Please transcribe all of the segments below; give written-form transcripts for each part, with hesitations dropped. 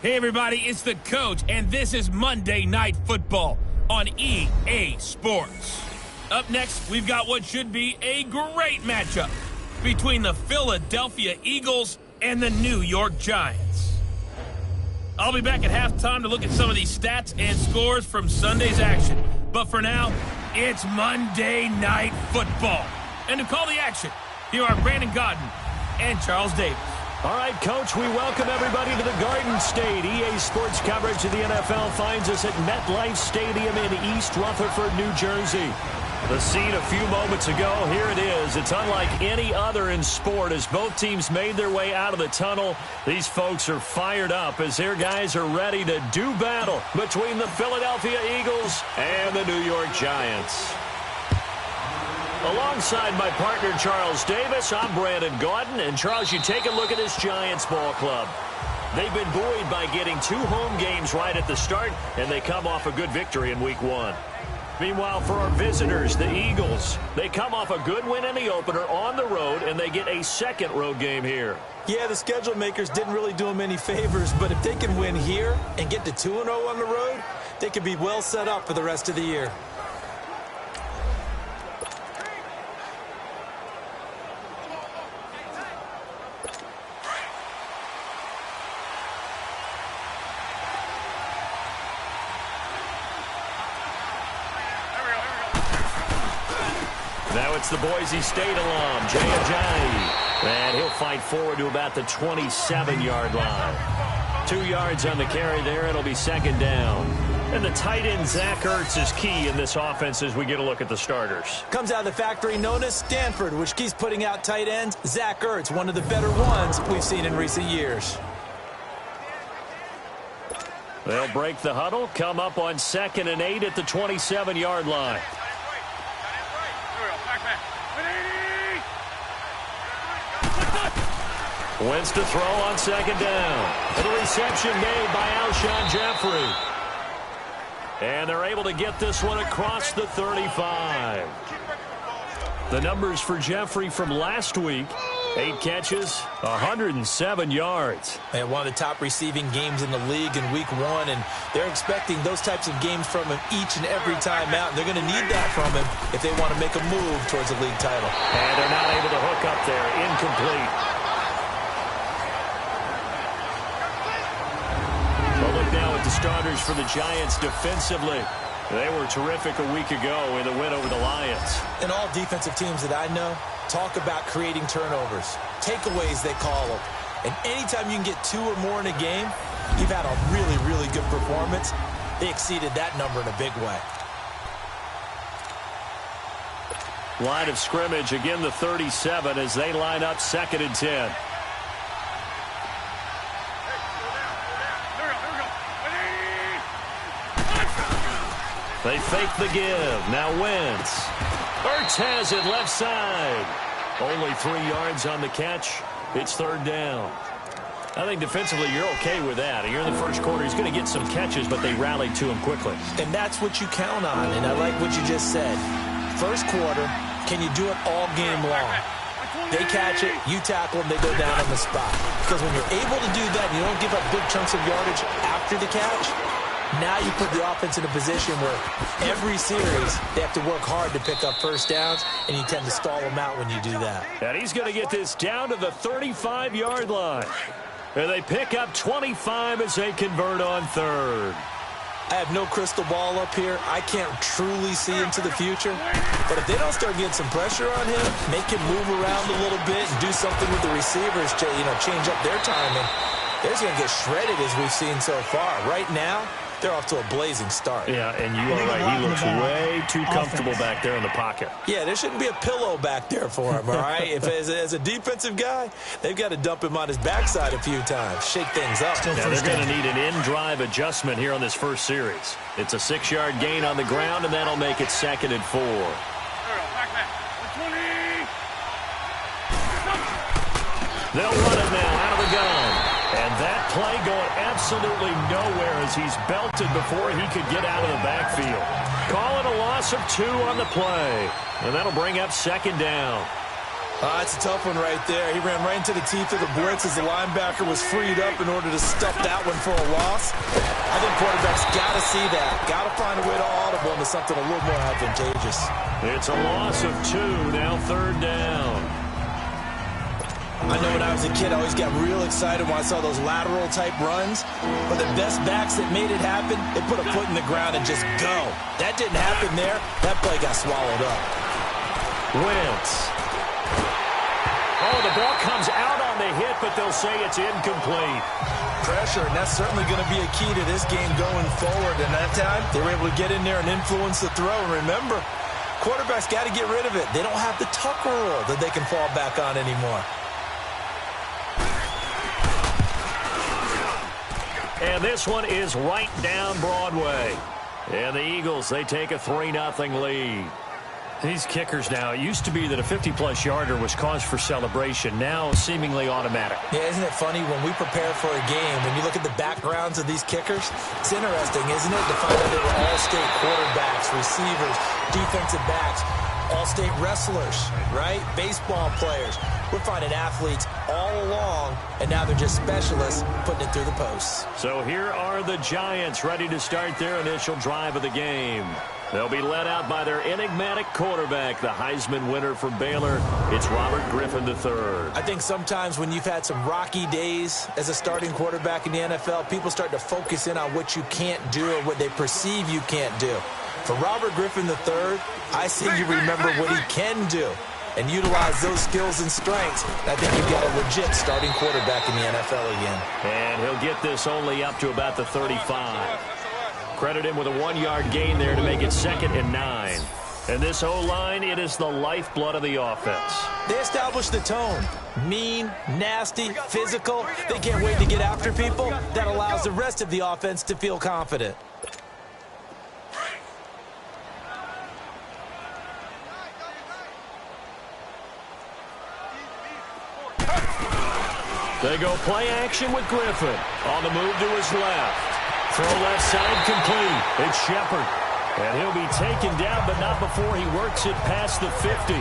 Hey everybody, it's the coach, and this is Monday Night Football on EA Sports. Up next, we've got what should be a great matchup between the Philadelphia Eagles and the New York Giants. I'll be back at halftime to look at some of these stats and scores from Sunday's action. But for now, it's Monday Night Football. And to call the action, here are Brandon Godden and Charles Davis. All right, Coach, we welcome everybody to the Garden State. EA Sports coverage of the NFL finds us at MetLife Stadium in East Rutherford, New Jersey. The scene a few moments ago, here it is. It's unlike any other in sport as both teams made their way out of the tunnel. These folks are fired up as their guys are ready to do battle between the Philadelphia Eagles and the New York Giants. Alongside my partner, Charles Davis, I'm Brandon Godden. And, Charles, you take a look at this Giants ball club. They've been buoyed by getting 2 home games right at the start, and they come off a good victory in Week 1. Meanwhile, for our visitors, the Eagles, they come off a good win in the opener on the road, and they get a second road game here. Yeah, the schedule makers didn't really do them any favors, but if they can win here and get to 2-0 on the road, they could be well set up for the rest of the year. Now it's the Boise State alum, Jay Ajayi. And he'll fight forward to about the 27-yard line. 2 yards on the carry there. It'll be second down. And the tight end, Zach Ertz, is key in this offense as we get a look at the starters. Comes out of the factory known as Stanford, which keeps putting out tight ends. Zach Ertz, one of the better ones we've seen in recent years. They'll break the huddle, come up on 2nd and 8 at the 27-yard line. Wentz to throw on 2nd down. And a reception made by Alshon Jeffrey. And they're able to get this one across the 35. The numbers for Jeffrey from last week: 8 catches, 107 yards. And one of the top receiving games in the league in Week 1, and they're expecting those types of games from him each and every time out. And they're going to need that from him if they want to make a move towards the league title. And they're not able to hook up there. Incomplete. Well, look now at the starters for the Giants defensively. They were terrific a week ago in the win over the Lions. And all defensive teams that I know talk about creating turnovers. Takeaways, they call them. And anytime you can get 2 or more in a game, you've had a really, really good performance. They exceeded that number in a big way. Line of scrimmage, again the 37 as they line up 2nd and 10. They fake the give. Now Wentz. Ertz has it left side. Only 3 yards on the catch. It's 3rd down. I think defensively you're okay with that. Here in the first quarter, he's going to get some catches, but they rallied to him quickly. And that's what you count on, and I like what you just said. First quarter, can you do it all game long? They catch it, you tackle them, they go down on the spot. Because when you're able to do that, and you don't give up big chunks of yardage after the catch, now you put the offense in a position where every series they have to work hard to pick up first downs, and you tend to stall them out when you do that. And he's going to get this down to the 35-yard line. And they pick up 25 as they convert on 3rd. I have no crystal ball up here. I can't truly see into the future. But if they don't start getting some pressure on him, make him move around a little bit and do something with the receivers to, change up their timing, they're just going to get shredded as we've seen so far. Right now, they're off to a blazing start. Yeah, and you are right. He looks way too comfortable back there in the pocket. Yeah, there shouldn't be a pillow back there for him, all right? If as a defensive guy, they've got to dump him on his backside a few times, shake things up. Now they're going to need an in-drive adjustment here on this first series. It's a 6-yard gain on the ground, and that'll make it 2nd and 4. They'll run it now out of the gun. And that play going absolutely nowhere as he's belted before he could get out of the backfield. Call it a loss of 2 on the play. And that'll bring up 2nd down. That's a tough one right there. He ran right into the teeth of the blitz as the linebacker was freed up in order to stuff that one for a loss. I think quarterbacks got to see that. Got to find a way to audible into something a little more advantageous. It's a loss of 2, now 3rd down. I know when I was a kid, I always got real excited when I saw those lateral-type runs. But the best backs that made it happen, they put a foot in the ground and just go. That didn't happen there. That play got swallowed up. Wentz. Oh, the ball comes out on the hit, but they'll say it's incomplete. Pressure, and that's certainly going to be a key to this game going forward. And that time, they were able to get in there and influence the throw. And remember, quarterbacks got to get rid of it. They don't have the tuck rule that they can fall back on anymore. And this one is right down Broadway. And the Eagles, they take a 3-0 lead. These kickers now, it used to be that a 50-plus yarder was cause for celebration. Now, seemingly automatic. Yeah, isn't it funny when we prepare for a game, when you look at the backgrounds of these kickers, it's interesting, isn't it, to find out they were all-state quarterbacks, receivers, defensive backs, all-state wrestlers, right? Baseball players. We're finding athletes all along, and now they're just specialists putting it through the posts. So here are the Giants ready to start their initial drive of the game. They'll be led out by their enigmatic quarterback, the Heisman winner from Baylor. It's Robert Griffin III. I think sometimes when you've had some rocky days as a starting quarterback in the NFL, people start to focus in on what you can't do or what they perceive you can't do. For Robert Griffin III, I see you remember what he can do and utilize those skills and strengths. I think you've got a legit starting quarterback in the NFL again. And he'll get this only up to about the 35. Credit him with a 1-yard gain there to make it 2nd and 9. And this O-line, it is the lifeblood of the offense. They established the tone. Mean, nasty, physical. They can't wait to get after people. That allows the rest of the offense to feel confident. They go play action with Griffin. On the move to his left. Throw left side complete. It's Shepard. And he'll be taken down, but not before he works it past the 50.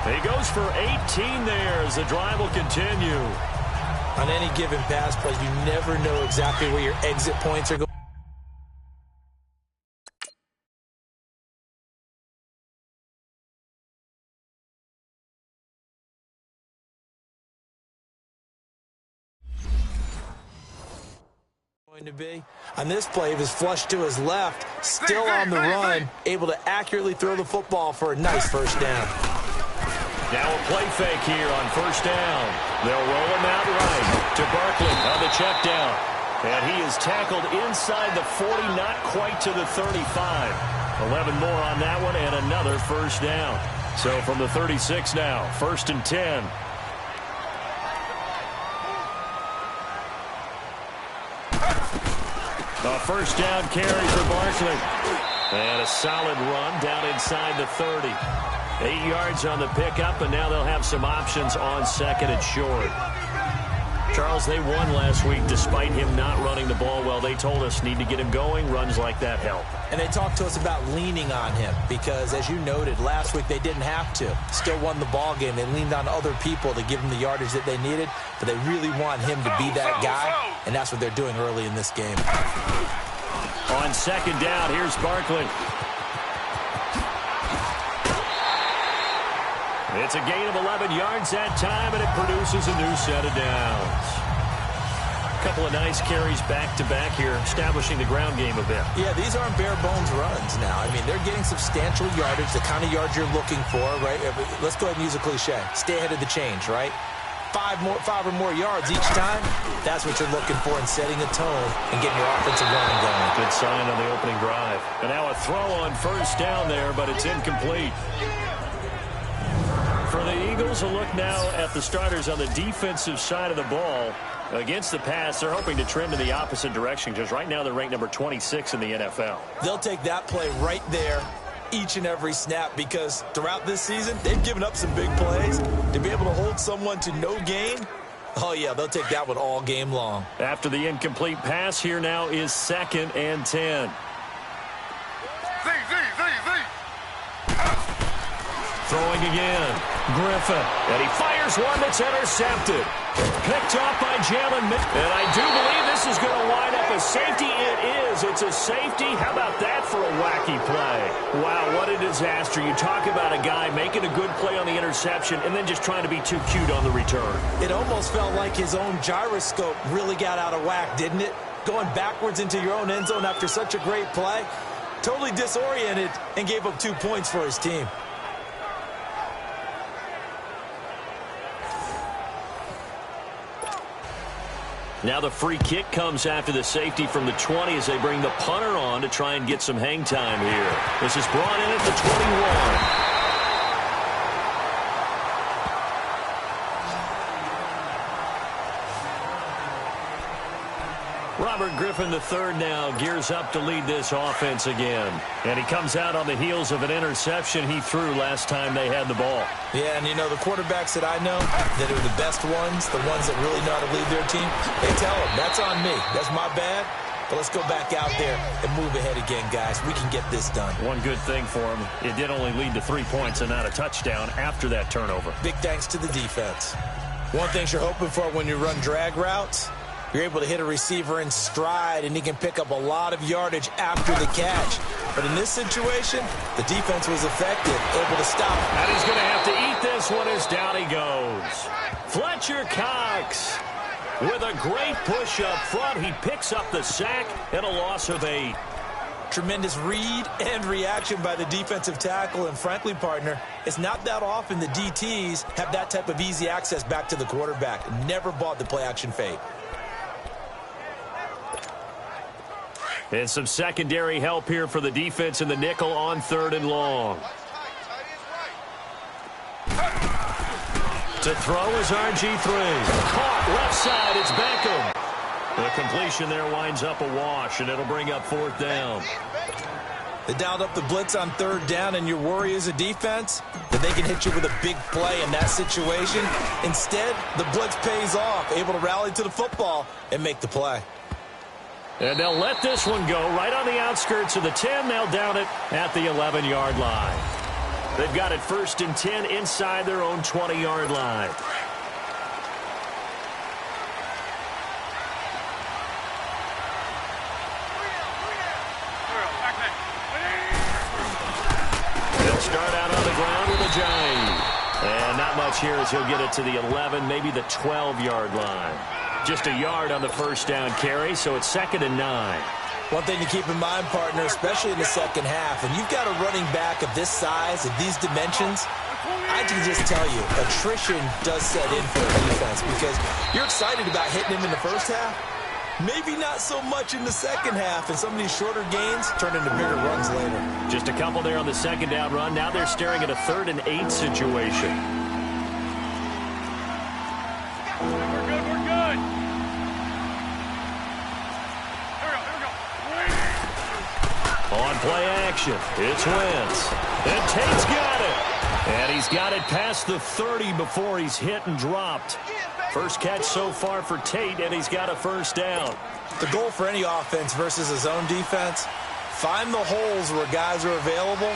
He goes for 18 there as the drive will continue. On any given pass play, you never know exactly where your exit points are going. To be. On this play, he was flushed to his left, still on the run, able to accurately throw the football for a nice first down. Now a play fake here on first down. They'll roll him out right to Barkley on the check down. And he is tackled inside the 40, not quite to the 35. 11 more on that one and another first down. So from the 36 now, 1st and 10. A first down carry for Barkley. And a solid run down inside the 30. 8 yards on the pickup, and now they'll have some options on 2nd and short. Charles, they won last week despite him not running the ball well. They told us need to get him going. Runs like that help. And they talked to us about leaning on him because, as you noted, last week they didn't have to. Still won the ball game. They leaned on other people to give them the yardage that they needed, but they really want him to be that guy, and that's what they're doing early in this game. On 2nd down, here's Barkley. It's a gain of 11 yards that time, and it produces a new set of downs. A couple of nice carries back-to-back here, establishing the ground game a bit. Yeah, these aren't bare-bones runs now. I mean, they're getting substantial yardage, the kind of yards you're looking for, right? Let's go ahead and use a cliche. Stay ahead of the change, right? 5 or more yards each time, that's what you're looking for in setting a tone and getting your offensive line going. Good sign on the opening drive. And now a throw on first down there, but it's incomplete. For the Eagles, a look now at the starters on the defensive side of the ball. Against the pass, they're hoping to trend in the opposite direction because right now they're ranked number 26 in the NFL. They'll take that play right there each and every snap because throughout this season, they've given up some big plays. To be able to hold someone to no gain, oh, yeah, they'll take that one all game long. After the incomplete pass, here now is 2nd and 10. Throwing again. Griffin. And he fires one that's intercepted. Picked off by Jalen. And I do believe this is going to wind up a safety. It is. It's a safety. How about that for a wacky play? Wow, what a disaster. You talk about a guy making a good play on the interception and then just trying to be too cute on the return. It almost felt like his own gyroscope really got out of whack, didn't it? Going backwards into your own end zone after such a great play. Totally disoriented and gave up 2 points for his team. Now the free kick comes after the safety from the 20 as they bring the punter on to try and get some hang time here. This is brought in at the 21. Robert Griffin III now gears up to lead this offense again. And he comes out on the heels of an interception he threw last time they had the ball. Yeah, and you know, the quarterbacks that I know that are the best ones, the ones that really know how to lead their team, they tell them, that's on me. That's my bad. But let's go back out there and move ahead again, guys. We can get this done. One good thing for him, it did only lead to 3 points and not a touchdown after that turnover. Big thanks to the defense. One thing you're hoping for when you run drag routes, you're able to hit a receiver in stride, and he can pick up a lot of yardage after the catch. But in this situation, the defense was effective, able to stop. And he's going to have to eat this one as down he goes. Fletcher Cox with a great push up front. He picks up the sack and a loss of 8. Tremendous read and reaction by the defensive tackle. And frankly, partner, it's not that often the DTs have that type of easy access back to the quarterback. Never bought the play-action fade. And some secondary help here for the defense in the nickel on 3rd and long. To throw is RG3. Caught left side, it's Beckham. The completion there winds up a wash, and it'll bring up 4th down. They dialed up the blitz on 3rd down, and your worry as a defense that they can hit you with a big play in that situation. Instead, the blitz pays off, able to rally to the football and make the play. And they'll let this one go right on the outskirts of the 10. They'll down it at the 11-yard line. They've got it 1st and 10 inside their own 20-yard line. They'll start out on the ground with a giant. And not much here as he'll get it to the 11, maybe the 12-yard line. Just a yard on the 1st down carry, so it's 2nd and 9. One thing to keep in mind, partner, especially in the second half, when you've got a running back of this size, of these dimensions, I can just tell you, attrition does set in for a defense because you're excited about hitting him in the first half. Maybe not so much in the second half, and some of these shorter gains turn into bigger runs later. Just a couple there on the 2nd down run. Now they're staring at a 3rd and 8 situation. On play action, it's Wentz. And Tate's got it. And he's got it past the 30 before he's hit and dropped. First catch so far for Tate, and he's got a 1st down. The goal for any offense versus a zone defense, find the holes where guys are available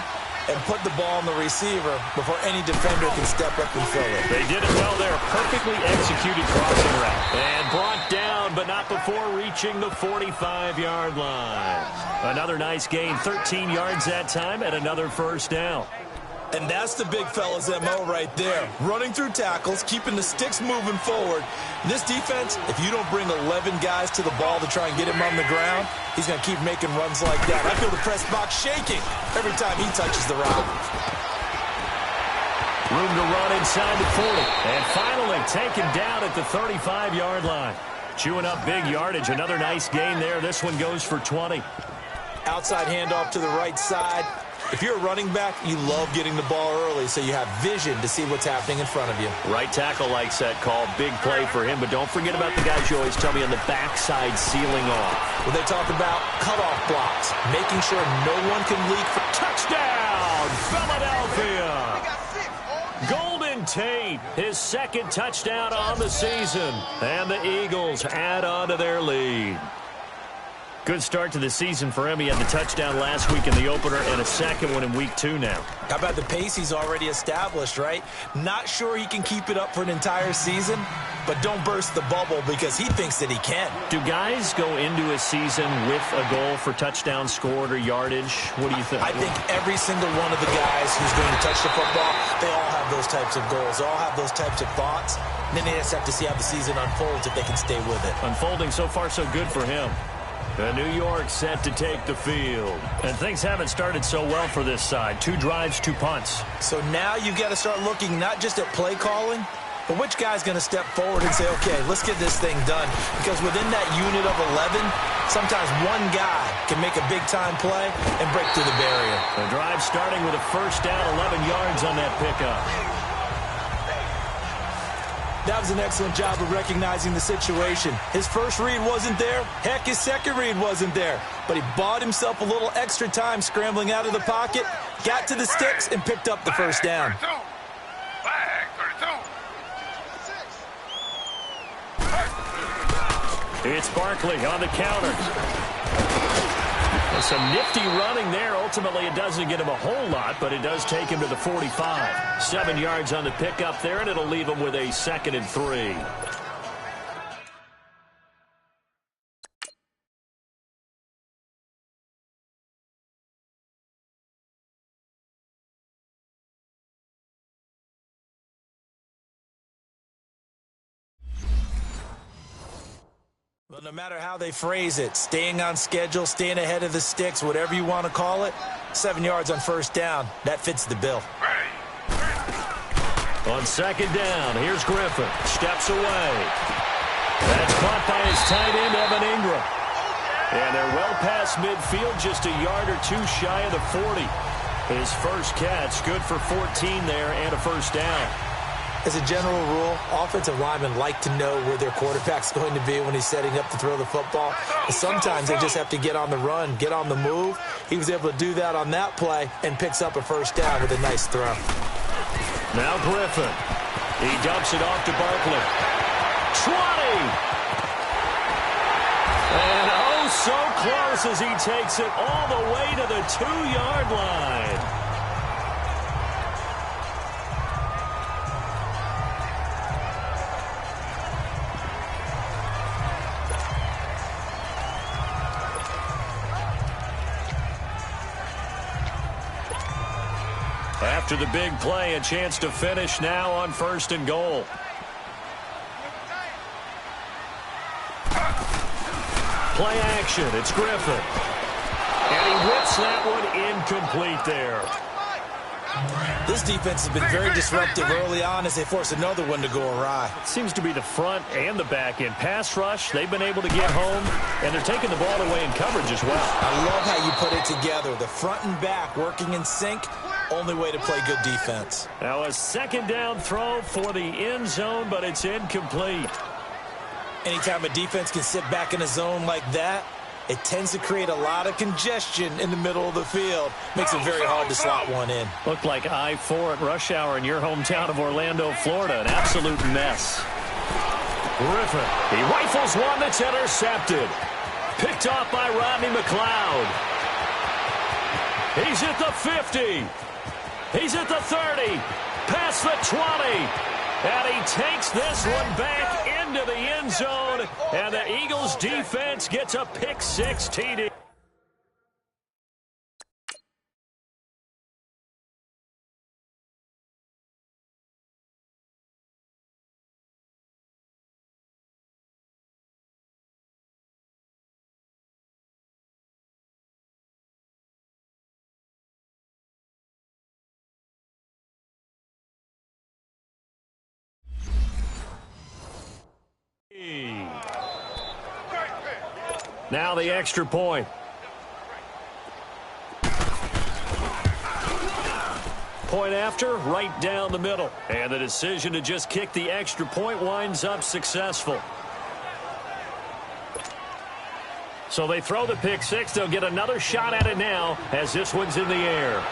and put the ball on the receiver before any defender can step up and fill it. They did it well there. Perfectly executed crossing route. And brought down, but not before reaching the 45-yard line. Another nice gain, 13 yards that time, and another 1st down. And that's the big fella's MO right there. Running through tackles, keeping the sticks moving forward. This defense, if you don't bring 11 guys to the ball to try and get him on the ground, he's going to keep making runs like that. I feel the press box shaking every time he touches the route. Room to run inside the 40. And finally taken down at the 35-yard line. Chewing up big yardage. Another nice gain there. This one goes for 20. Outside handoff to the right side. If you're a running back, you love getting the ball early so you have vision to see what's happening in front of you. Right tackle likes that call. Big play for him, but don't forget about the guys you always tell me on the backside sealing off. Well, they talk about cutoff blocks, making sure no one can leak. Touchdown, Philadelphia! Golden Tate, his 2nd touchdown on the season, and the Eagles add on to their lead. Good start to the season for him. He had the touchdown last week in the opener and a second one in week 2 now. How about the pace he's already established, right? Not sure he can keep it up for an entire season, but don't burst the bubble because he thinks that he can. Do guys go into a season with a goal for touchdown scored or yardage? What do you think? I think every single one of the guys who's going to touch the football, they all have those types of goals. They all have those types of thoughts. And then they just have to see how the season unfolds if they can stay with it. Unfolding so far so good for him. New York set to take the field. And things haven't started so well for this side. 2 drives, 2 punts. So now you've got to start looking not just at play calling, but which guy's going to step forward and say, okay, let's get this thing done. Because within that unit of 11, sometimes one guy can make a big-time play and break through the barrier. The drive starting with a first down, 11 yards on that pickup. That was an excellent job of recognizing the situation. His first read wasn't there. Heck, his second read wasn't there. But he bought himself a little extra time scrambling out of the pocket, got to the sticks, and picked up the first down. It's Barkley on the counter. There's some nifty running there. Ultimately, it doesn't get him a whole lot, but it does take him to the 45. 7 yards on the pickup there, and it'll leave him with a 2nd and 3. Well, no matter how they phrase it, staying on schedule, staying ahead of the sticks, whatever you want to call it, 7 yards on first down, that fits the bill. On 2nd down, here's Griffin. Steps away. That's caught by his tight end, Evan Ingram. And they're well past midfield, just a yard or 2 shy of the 40. His first catch, good for 14 there and a first down. As a general rule, offensive linemen like to know where their quarterback's going to be when he's setting up to throw the football. But sometimes they just have to get on the run, get on the move. He was able to do that on that play and picks up a first down with a nice throw. Now Griffin. He dumps it off to Barkley. 20! And oh, so close as he takes it all the way to the 2-yard line. After the big play, a chance to finish now on 1st and goal. Play action. It's Griffin. And he whips that one incomplete there. This defense has been very disruptive early on as they force another one to go awry. It seems to be the front and the back end. Pass rush, they've been able to get home, and they're taking the ball away in coverage as well. I love how you put it together. The front and back working in sync. Only way to play good defense. Now a 2nd down throw for the end zone, but it's incomplete. Anytime a defense can sit back in a zone like that, it tends to create a lot of congestion in the middle of the field. Makes it very hard to slot one in. Looked like I-4 at rush hour in your hometown of Orlando, Florida. An absolute mess. Griffin, he rifles one that's intercepted. Picked off by Rodney McLeod. He's at the 50. He's at the 30. Past the 20. And he takes this one back into the end zone. And the Eagles defense gets a pick-6 TD. Now the extra point. Point after, right down the middle. And the decision to just kick the extra point winds up successful. So they throw the pick-6. They'll get another shot at it now as this one's in the air.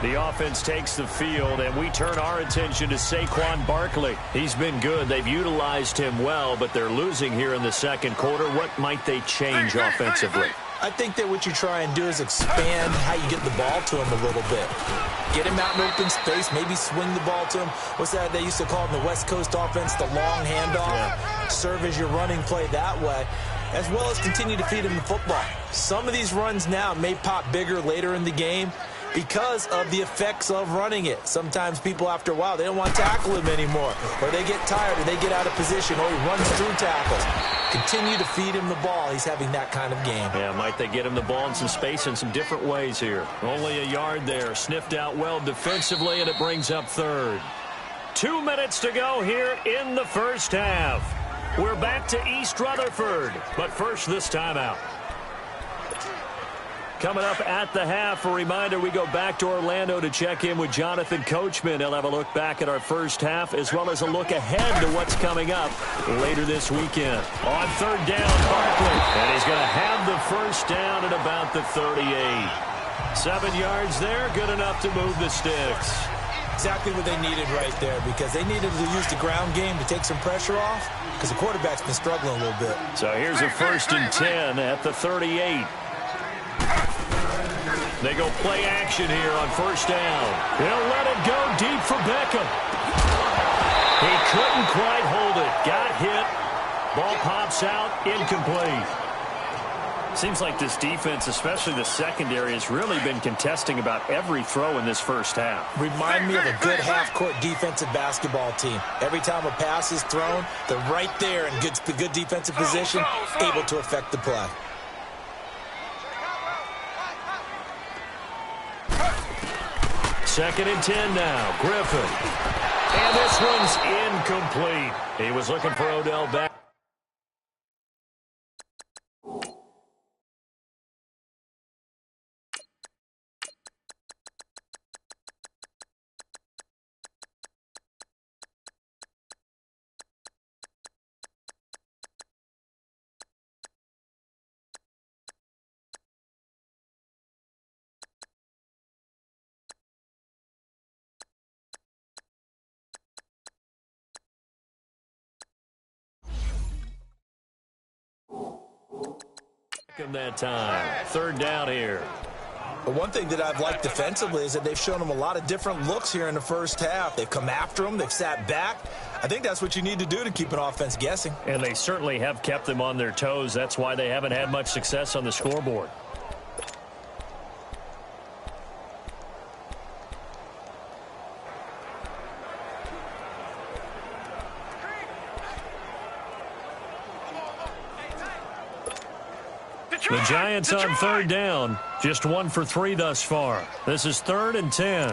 The offense takes the field, and we turn our attention to Saquon Barkley. He's been good. They've utilized him well, but they're losing here in the second quarter. What might they change offensively? I think that what you try and do is expand how you get the ball to him a little bit. Get him out in open space, maybe swing the ball to him. What's that they used to call in the West Coast offense, the long handoff? Yeah. Serve as your running play that way, as well as continue to feed him the football. Some of these runs now may pop bigger later in the game because of the effects of running it. Sometimes people, after a while, they don't want to tackle him anymore, or they get tired, or they get out of position, or he runs through tackles. Continue to feed him the ball. He's having that kind of game. Yeah, might they get him the ball in some space in some different ways here. Only a yard there. Sniffed out well defensively, and it brings up third. 2 minutes to go here in the first half. We're back to East Rutherford, but first this timeout. Coming up at the half, a reminder, we go back to Orlando to check in with Jonathan Coachman. He'll have a look back at our first half as well as a look ahead to what's coming up later this weekend. On third down, Barkley. And he's going to have the first down at about the 38. 7 yards there, good enough to move the sticks. Exactly what they needed right there, because they needed to use the ground game to take some pressure off, because the quarterback's been struggling a little bit. So here's a 1st and 10 at the 38. They go play action here on first down. He'll let it go deep for Beckham. He couldn't quite hold it. Got hit. Ball pops out. Incomplete. Seems like this defense, especially the secondary, has really been contesting about every throw in this first half. Remind me of a good half-court defensive basketball team. Every time a pass is thrown, they're right there in good defensive position, able to affect the play. Second and 10 now. Griffin. And this one's incomplete. He was looking for Odell back. That time. Third down here. But one thing that I've liked defensively is that they've shown them a lot of different looks here in the first half. They've come after them. They've sat back. I think that's what you need to do to keep an offense guessing. And they certainly have kept them on their toes. That's why they haven't had much success on the scoreboard. The Giants on third down. Just 1 for 3 thus far. This is 3rd and 10.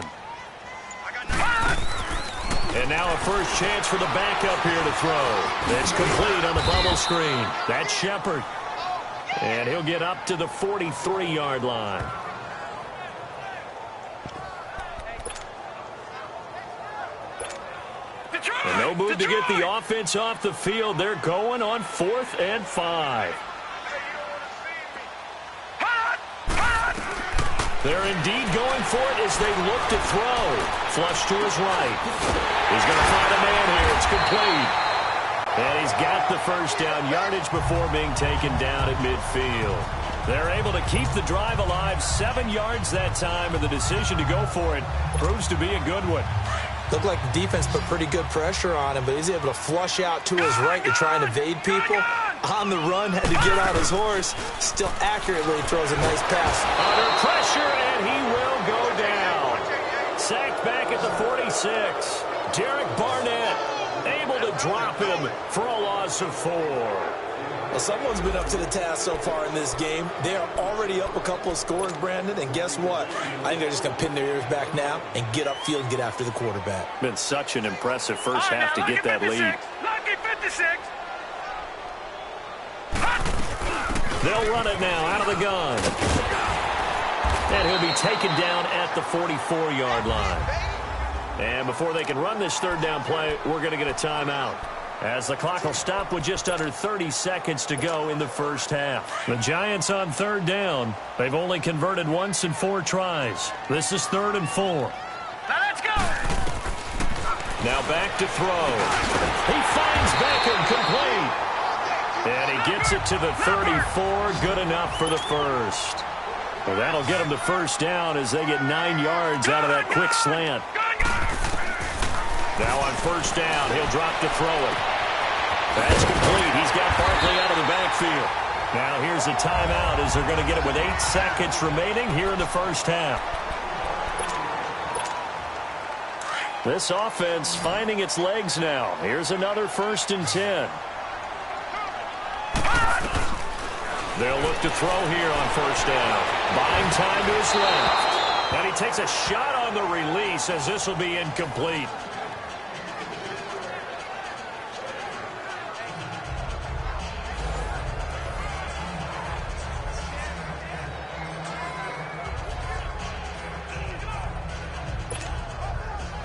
And now a first chance for the backup here to throw. It's complete on the bubble screen. That's Shepard. And he'll get up to the 43-yard line. And no move to get the offense off the field. They're going on 4th and 5. They're indeed going for it as they look to throw. Flush to his right. He's going to find a man here. It's complete. And he's got the first down yardage before being taken down at midfield. They're able to keep the drive alive. 7 yards that time, and the decision to go for it proves to be a good one. Looked like the defense put pretty good pressure on him, but he's able to flush out to his right to try and evade people. On the run, had to get out his horse. Still accurately throws a nice pass. Under pressure, and he will go down. Sacked back at the 46. Derek Barnett able to drop him for a loss of 4. Well, someone's been up to the task so far in this game. They are already up a couple of scores, Brandon, and guess what? I think they're just going to pin their ears back now and get upfield and get after the quarterback. Been such an impressive first half to get that lead. Lucky 56. They'll run it now out of the gun. And he'll be taken down at the 44-yard line. And before they can run this third down play, we're going to get a timeout. as the clock will stop with just under 30 seconds to go in the first half. The Giants on third down. They've only converted once in 4 tries. This is 3rd and 4. Now let's go! Now back to throw. He finds Beckham complete. And he gets it to the 34. Good enough for the first. Well, that'll get him the first down as they get 9 yards out of that quick slant. Now on first down, he'll drop to throw it. That's complete. He's got Barkley out of the backfield. Now here's a timeout as they're going to get it with 8 seconds remaining here in the first half. This offense finding its legs now. Here's another 1st and 10. They'll look to throw here on first down. Buying time to his left. And he takes a shot on the release as this will be incomplete.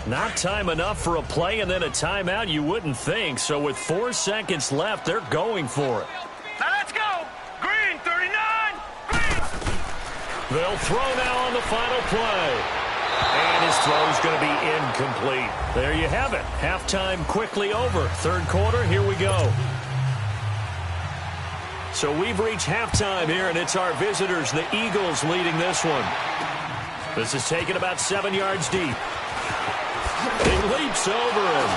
Not time enough for a play and then a timeout, you wouldn't think. So with 4 seconds left, they're going for it. Now let's go! Green, 39! Green! They'll throw now on the final play. And his throw's going to be incomplete. There you have it. Halftime quickly over. 3rd quarter, here we go. So we've reached halftime here, and it's our visitors, the Eagles, leading this one. This is taken about 7 yards deep. He leaps over him.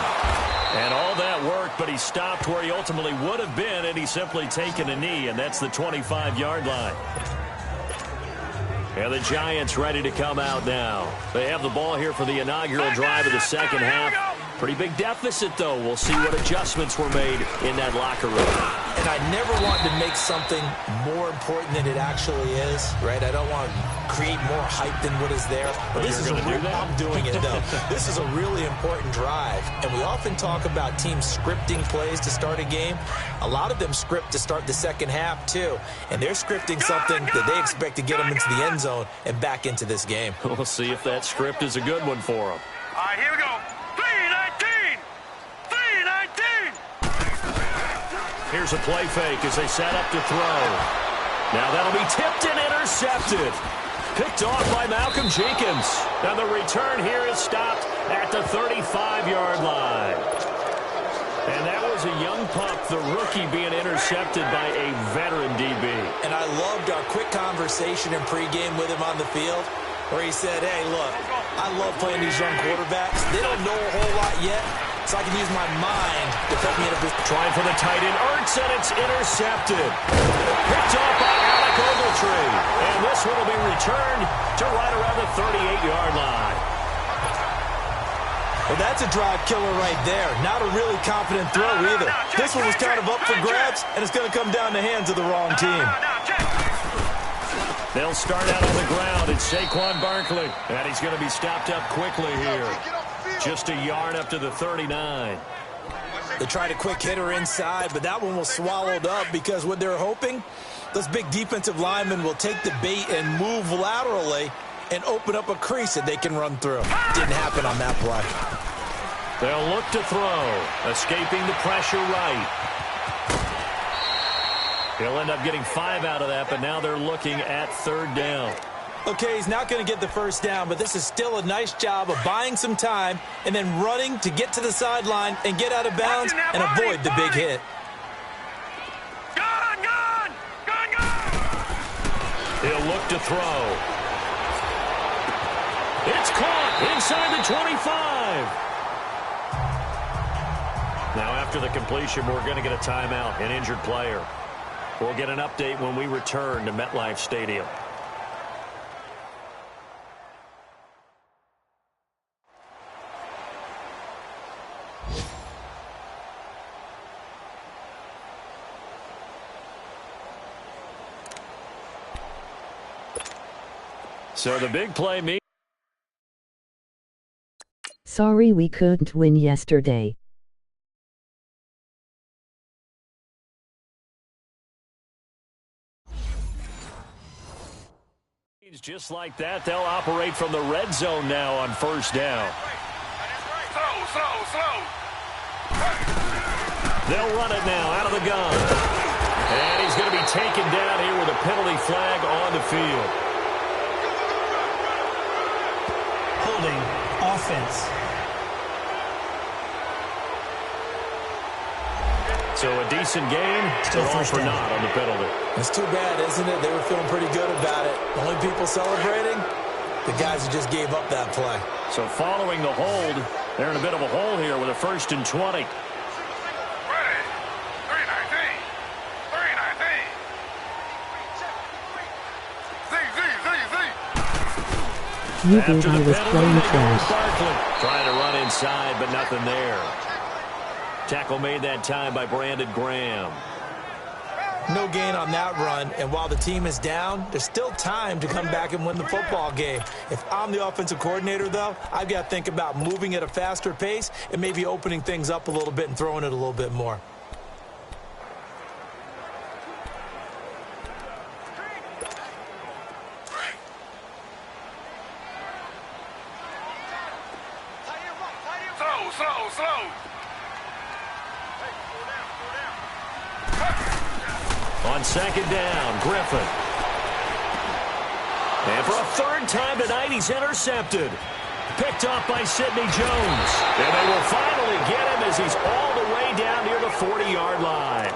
And all that work, but he stopped where he ultimately would have been, and he's simply taken a knee, and that's the 25-yard line. And the Giants ready to come out now. They have the ball here for the inaugural drive of the second half. Pretty big deficit, though. We'll see what adjustments were made in that locker room. And I never want to make something more important than it actually is, right? I don't want to create more hype than what is there. But this is I'm doing it, though. This is a really important drive. And we often talk about teams scripting plays to start a game. A lot of them script to start the second half, too. And they're scripting something that they expect to get them into the end zone and back into this game. We'll see if that script is a good one for them. All right, here we go. 3-19! 3-19! Here's a play fake as they set up to throw. Now that'll be tipped and intercepted. Picked off by Malcolm Jenkins. And the return here is stopped at the 35-yard line. And that was a young pup, the rookie, being intercepted by a veteran DB. And I loved our quick conversation in pregame with him on the field, where he said, hey, look, I love playing these young quarterbacks. They don't know a whole lot yet, so I can use my mind to put me in a position. Trying for the tight end, Ertz, and it's intercepted. Picked off by Alec Ogletree. And this one will be returned to right around the 38-yard line. Well, that's a drive killer right there. Not a really confident throw either. This one was kind of up for grabs, and it's going to come down the hands of the wrong team. They'll start out on the ground. It's Saquon Barkley. And he's going to be stopped up quickly here. Just a yard up to the 39. They tried a quick hitter inside, but that one was swallowed up because what they're hoping, those big defensive linemen will take the bait and move laterally and open up a crease that they can run through. Didn't happen on that play. They'll look to throw. Escaping the pressure right. He'll end up getting 5 out of that, but now they're looking at 3rd down. Okay, he's not going to get the first down, but this is still a nice job of buying some time and then running to get to the sideline and get out of bounds and avoid the big hit. Gone! He'll look to throw. It's caught inside the 25. Now after the completion, we're going to get a timeout, an injured player. We'll get an update when we return to MetLife Stadium. So the big play means. Sorry we couldn't win yesterday. Just like that, they'll operate from the red zone now on first down. Slow. They'll run it now out of the gun. And he's going to be taken down here with a penalty flag on the field. Holding offense. So a decent game, still all for naught on the penalty. It's too bad, isn't it? They were feeling pretty good about it. The only people celebrating, the guys who just gave up that play. So following the hold, they're in a bit of a hole here with a 1st and 20. You think I was playing trash. Trying to run inside, but nothing there. Tackle made that time by Brandon Graham. No gain on that run, and while the team is down, there's still time to come back and win the football game. If I'm the offensive coordinator, though, I've got to think about moving at a faster pace and maybe opening things up a little bit and throwing it a little bit more. Slow. On 2nd down, Griffin. And for a 3rd time tonight, he's intercepted. Picked off by Sidney Jones. And they will finally get him as he's all the way down near the 40-yard line.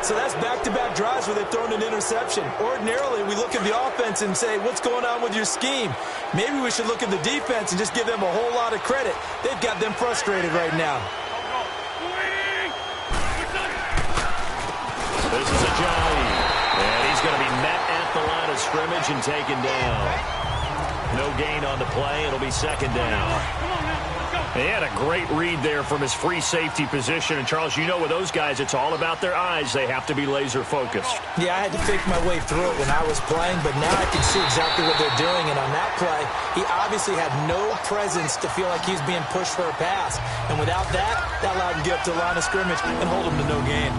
So that's back-to-back drives where they've thrown an interception. Ordinarily, we look at the offense and say, what's going on with your scheme? Maybe we should look at the defense and just give them a whole lot of credit. They've got them frustrated right now. This is a Johnny. And he's going to be met at the line of scrimmage and taken down. No gain on the play. It'll be 2nd down. He had a great read there from his free safety position. And, Charles, you know with those guys, it's all about their eyes. They have to be laser-focused. Yeah, I had to fake my way through it when I was playing, but now I can see exactly what they're doing. And on that play, he obviously had no presence to feel like he's being pushed for a pass. And without that, that allowed him to get up to the line of scrimmage and hold him to no gain.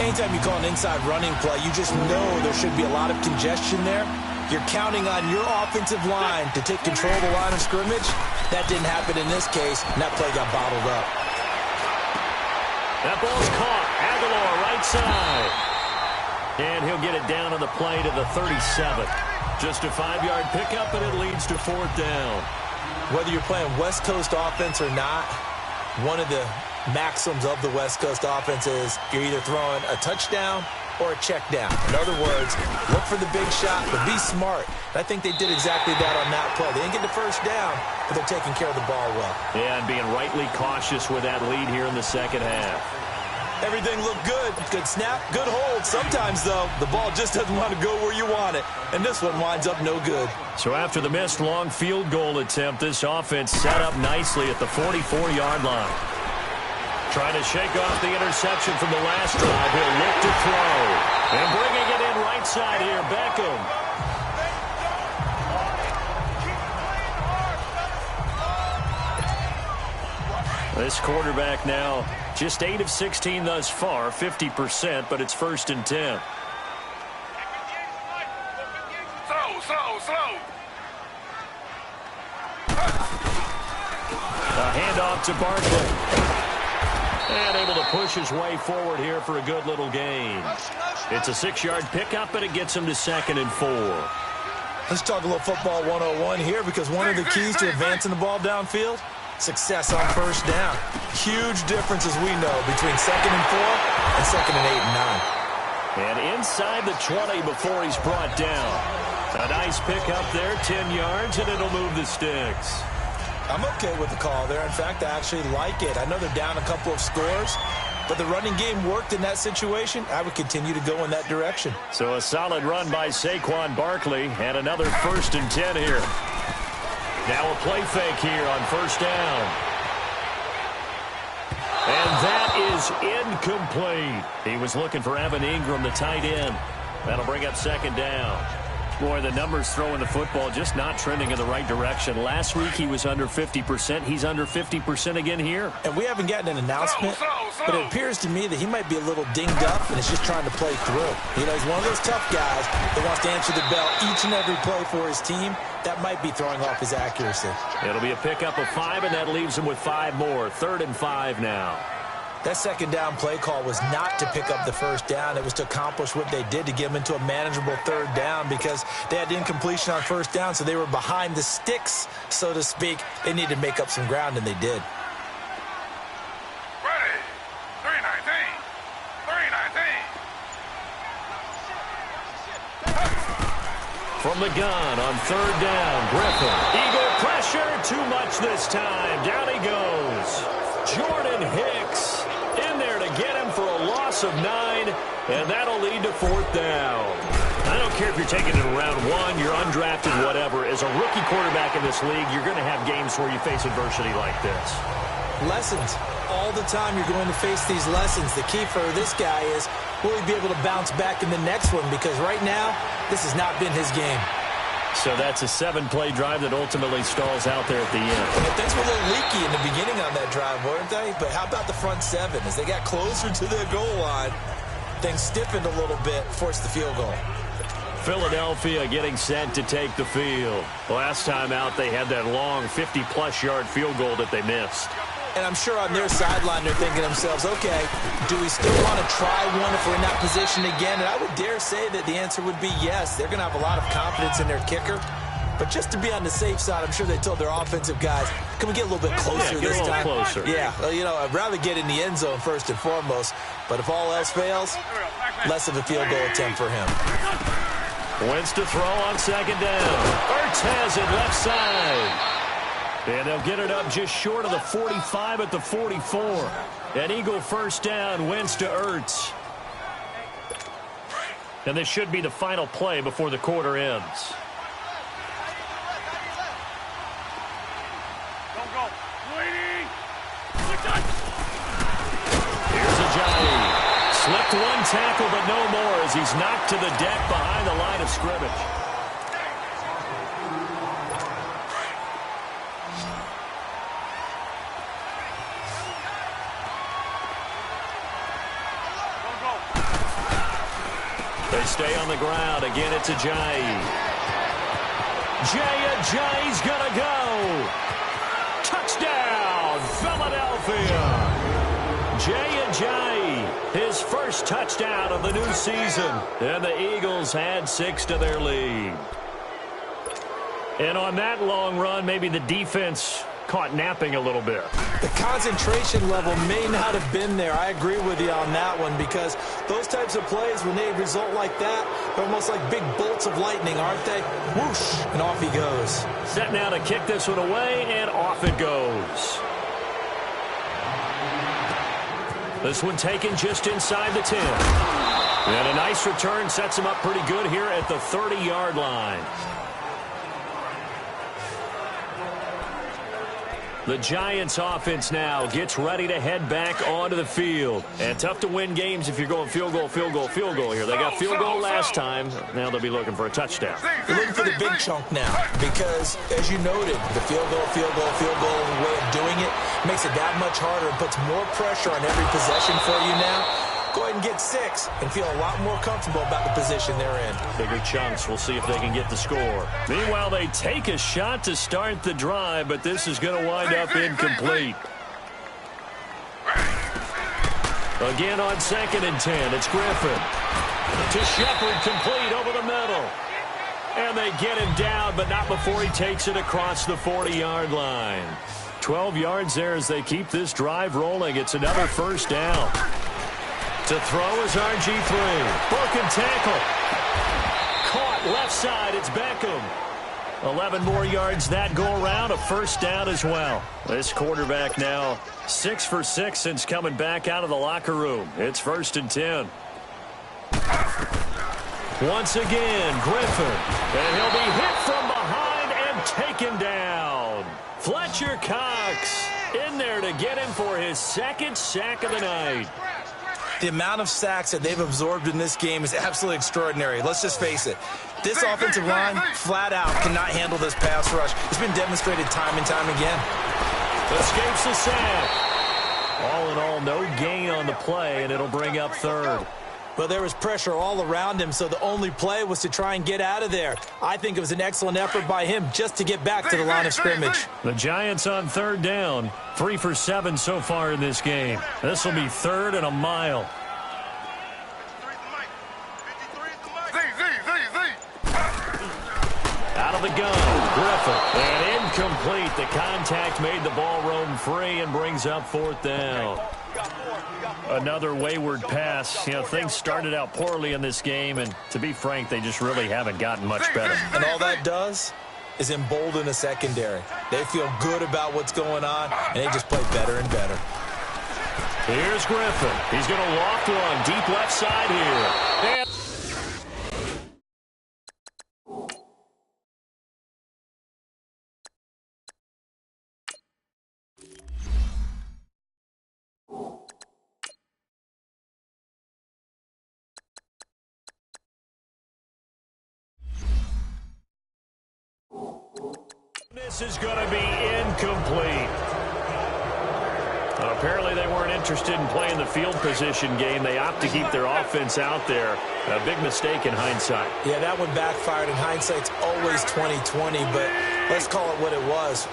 Anytime you call an inside running play, you just know there should be a lot of congestion there. You're counting on your offensive line to take control of the line of scrimmage. That didn't happen in this case, and that play got bottled up. That ball's caught. Aguilar, right side. And he'll get it down on the play to the 37. Just a 5-yard pickup, and it leads to 4th down. Whether you're playing West Coast offense or not, one of the maxims of the West Coast offense is you're either throwing a touchdown or a check down. In other words, look for the big shot, but be smart. And I think they did exactly that on that play. They didn't get the 1st down, but they're taking care of the ball well. Yeah, and being rightly cautious with that lead here in the 2nd half. Everything looked good. Good snap, good hold. Sometimes, though, the ball just doesn't want to go where you want it. And this one winds up no good. So after the missed long field goal attempt, this offense set up nicely at the 44-yard line. Trying to shake off the interception from the last drive. He'll look to throw. And bringing it in right side here, Beckham. This quarterback now just 8 of 16 thus far, 50%, but it's 1st and 10. Slow. A handoff to Barkley. And able to push his way forward here for a good little gain. It's a 6-yard pickup, and it gets him to 2nd and 4. Let's talk a little football 101 here, because one of the keys to advancing the ball downfield, success on 1st down. Huge difference, as we know, between 2nd and 4 and 2nd and 8 and 9. And inside the 20 before he's brought down. A nice pickup there, 10 yards, and it'll move the sticks. I'm okay with the call there. In fact, I actually like it. I know they're down a couple of scores, but the running game worked in that situation. I would continue to go in that direction. So a solid run by Saquon Barkley, and another 1st and 10 here. Now a play fake here on 1st down. And that is incomplete. He was looking for Evan Ingram, the tight end. That'll bring up 2nd down. Boy, the numbers throwing the football just not trending in the right direction. Last week he was under 50%. He's under 50% again here. And we haven't gotten an announcement, but it appears to me that he might be a little dinged up and is just trying to play through. You know, he's one of those tough guys that wants to answer the bell each and every play for his team. That might be throwing off his accuracy. It'll be a pickup of 5, and that leaves him with 5 more. 3rd and 5 now. That second down play call was not to pick up the first down. It was to accomplish what they did, to get them into a manageable third down, because they had incompletion on first down, so they were behind the sticks, so to speak. They needed to make up some ground, and they did. Ready. 3-19. From the gun on third down, Griffin. Eagle pressure, too much this time. Down he goes. Jordan Hicks in there to get him for a loss of 9, and that'll lead to fourth down. I don't care if you're taking it in round 1, you're undrafted, whatever. As a rookie quarterback in this league, you're going to have games where you face adversity like this. Lessons. All the time you're going to face these lessons. The key for this guy is, will he be able to bounce back in the next one? Because right now, this has not been his game. So that's a 7-play drive that ultimately stalls out there at the end. And things were a little leaky in the beginning on that drive, weren't they? But how about the front 7? As they got closer to the goal line, things stiffened a little bit, forced the field goal. Philadelphia getting set to take the field. Last time out, they had that long 50-plus yard field goal that they missed. And I'm sure on their sideline they're thinking to themselves, okay, do we still want to try one if we're in that position again? And I would dare say that the answer would be yes. They're going to have a lot of confidence in their kicker. But just to be on the safe side, I'm sure they told their offensive guys, can we get a little bit closer this time? Closer. Yeah, well, you know, I'd rather get in the end zone first and foremost. But if all else fails, less of a field goal attempt for him. Wentz to throw on second down. Ertz has it left side. And they'll get it up just short of the 45 at the 44. An Eagle first down, Wentz to Ertz. And this should be the final play before the quarter ends. Here's Ajayi. Slipped one tackle, but no more as he's knocked to the deck behind the line of scrimmage. They stay on the ground. Again, it's Ajayi. Ajayi's going to go. Touchdown, Philadelphia. Ajayi, his first touchdown of the new season. And the Eagles had 6 to their lead. And on that long run, maybe the defense caught napping a little bit. The concentration level may not have been there. I agree with you on that one, because those types of plays, when they result like that, they're almost like big bolts of lightning, aren't they? Whoosh, and off he goes. Set now to kick this one away, and off it goes. This one taken just inside the 10. And a nice return sets him up pretty good here at the 30-yard line. The Giants offense now gets ready to head back onto the field. And tough to win games if you're going field goal, field goal, field goal here. They got field goal last time. Now they'll be looking for a touchdown. They're looking for the big chunk now, because, as you noted, the field goal, way of doing it makes it that much harder and puts more pressure on every possession for you now. Go ahead and get 6 and feel a lot more comfortable about the position they're in. Bigger chunks. We'll see if they can get the score. Meanwhile, they take a shot to start the drive, but this is going to wind up incomplete. Again on 2nd and 10, it's Griffin. To Shepard, complete over the middle. And they get him down, but not before he takes it across the 40-yard line. 12 yards there as they keep this drive rolling. It's another first down. To throw is RG3. Broken tackle. Caught left side. It's Beckham. 11 more yards that go around. A first down as well. This quarterback now 6 for 6 since coming back out of the locker room. It's 1st and 10. Once again, Griffin. And he'll be hit from behind and taken down. Fletcher Cox in there to get him for his 2nd sack of the night. The amount of sacks that they've absorbed in this game is absolutely extraordinary. Let's just face it. This offensive line, flat out, cannot handle this pass rush. It's been demonstrated time and time again. Escapes the sack. All in all, no gain on the play, and it'll bring up 3rd. Well, there was pressure all around him, so the only play was to try and get out of there. I think it was an excellent effort by him just to get back to the line of scrimmage. The Giants on third down. 3 for 7 so far in this game. This will be 3rd and a mile. Out of the gun, Griffith. And incomplete. The contact made the ball roam free and brings up 4th down. Another wayward pass. You know, things started out poorly in this game, and to be frank, they just really haven't gotten much better. And all that does is embolden the secondary. They feel good about what's going on, and they just play better and better. Here's Griffin. He's going to loft one deep left side here. And this is going to be incomplete. Apparently they weren't interested in playing the field position game. They opt to keep their offense out there. A big mistake in hindsight. Yeah, that one backfired. In hindsight's always 20/20, but let's call it what it was.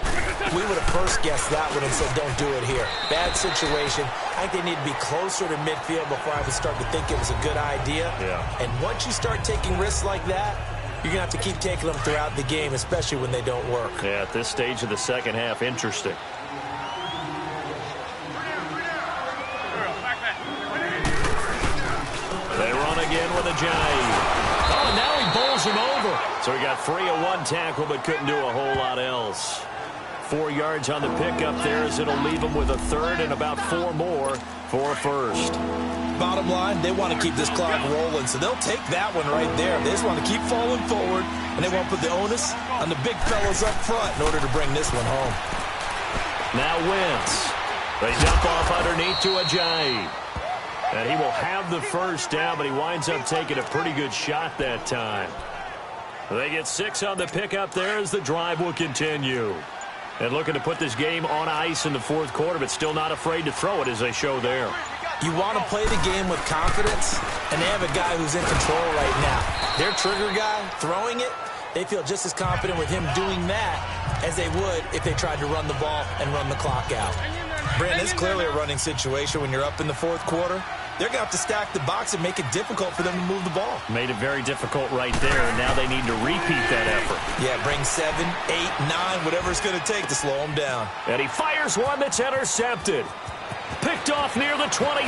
We would have first guessed that one and said, don't do it here. Bad situation. I think they need to be closer to midfield before I would start to think it was a good idea. Yeah. And once you start taking risks like that, you're going to have to keep taking them throughout the game, especially when they don't work. Yeah, at this stage of the second half, interesting. They run again with Ajayi. Oh, and now he bowls him over. So he got free of one tackle but couldn't do a whole lot else. 4 yards on the pickup there as it'll leave him with a 3rd and about 4 more for a 1st. Bottom line, they want to keep this clock rolling, so they'll take that one right there. They just want to keep falling forward, and they won't put the onus on the big fellas up front in order to bring this one home. Now Wentz. They dump off underneath to Ajayi. And he will have the 1st down, but he winds up taking a pretty good shot that time. They get 6 on the pickup there as the drive will continue. And looking to put this game on ice in the 4th quarter, but still not afraid to throw it as they show there. You want to play the game with confidence, and they have a guy who's in control right now. Their trigger guy, throwing it, they feel just as confident with him doing that as they would if they tried to run the ball and run the clock out. Brandon, it's clearly a running situation when you're up in the 4th quarter. They're going to have to stack the box and make it difficult for them to move the ball. Made it very difficult right there, and now they need to repeat that effort. Yeah, bring 7, 8, 9, whatever it's going to take to slow them down. And he fires one that's intercepted. Picked off near the 26.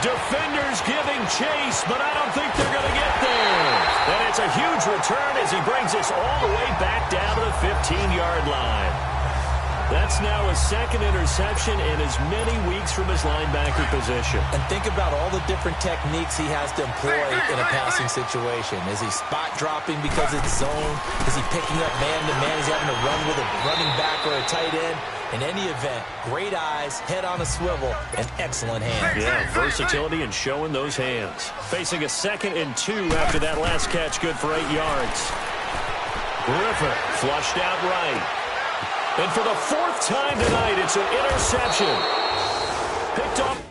Defenders giving chase, but I don't think they're going to get there. And it's a huge return as he brings us all the way back down to the 15-yard line. That's now his 2nd interception in as many weeks from his linebacker position. And think about all the different techniques he has to employ in a passing situation. Is he spot dropping because it's zone? Is he picking up man-to-man? Is he having to run with a running back or a tight end? In any event, great eyes, head on a swivel, and excellent hands. Yeah, versatility and showing those hands. Facing a 2nd and 2 after that last catch, good for 8 yards. Griffin flushed out right. And for the 4th time tonight, it's an interception. Picked off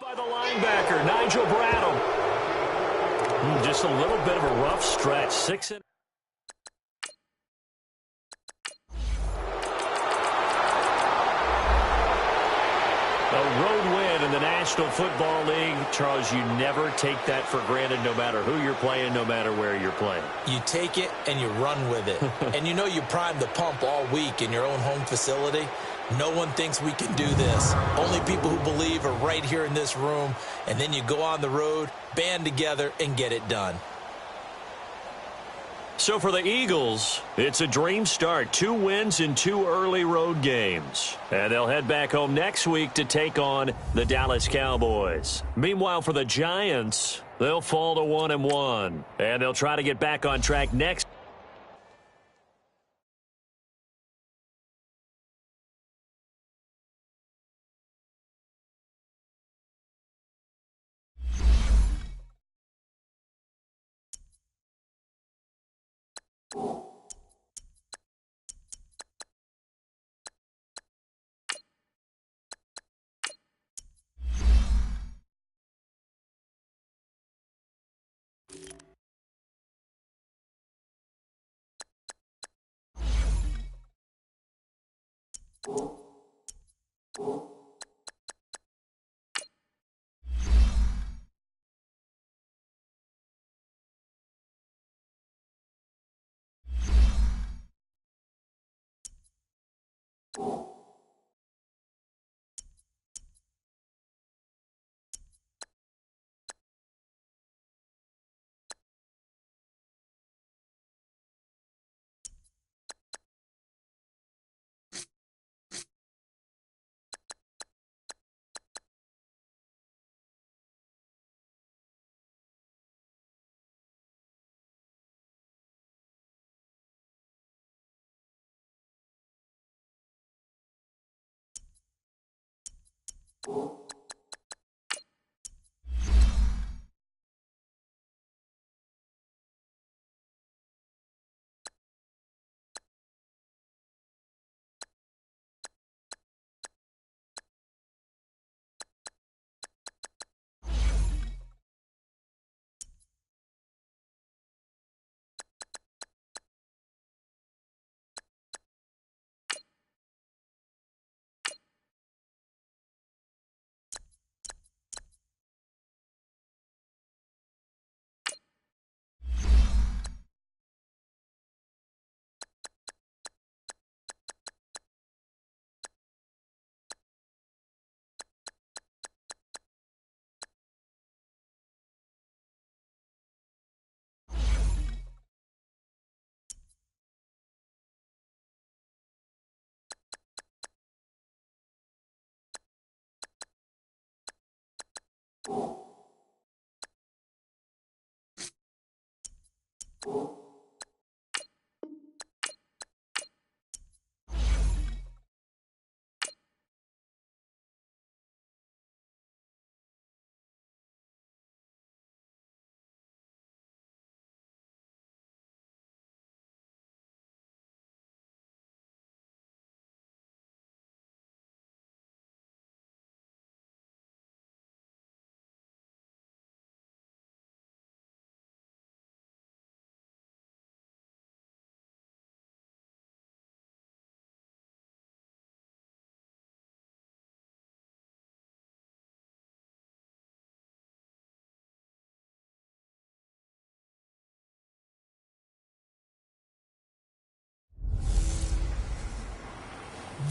by the linebacker, Nigel Bradham. Just a little bit of a rough stretch. 6 and a road win in the National Football League. Charles, you never take that for granted no matter who you're playing, no matter where you're playing. You take it and you run with it. And you know you primed the pump all week in your own home facility. No one thinks we can do this. Only people who believe are right here in this room. And then you go on the road, band together, and get it done. So for the Eagles, it's a dream start. 2 wins in 2 early road games. And they'll head back home next week to take on the Dallas Cowboys. Meanwhile, for the Giants, they'll fall to 1-1. And they'll try to get back on track next.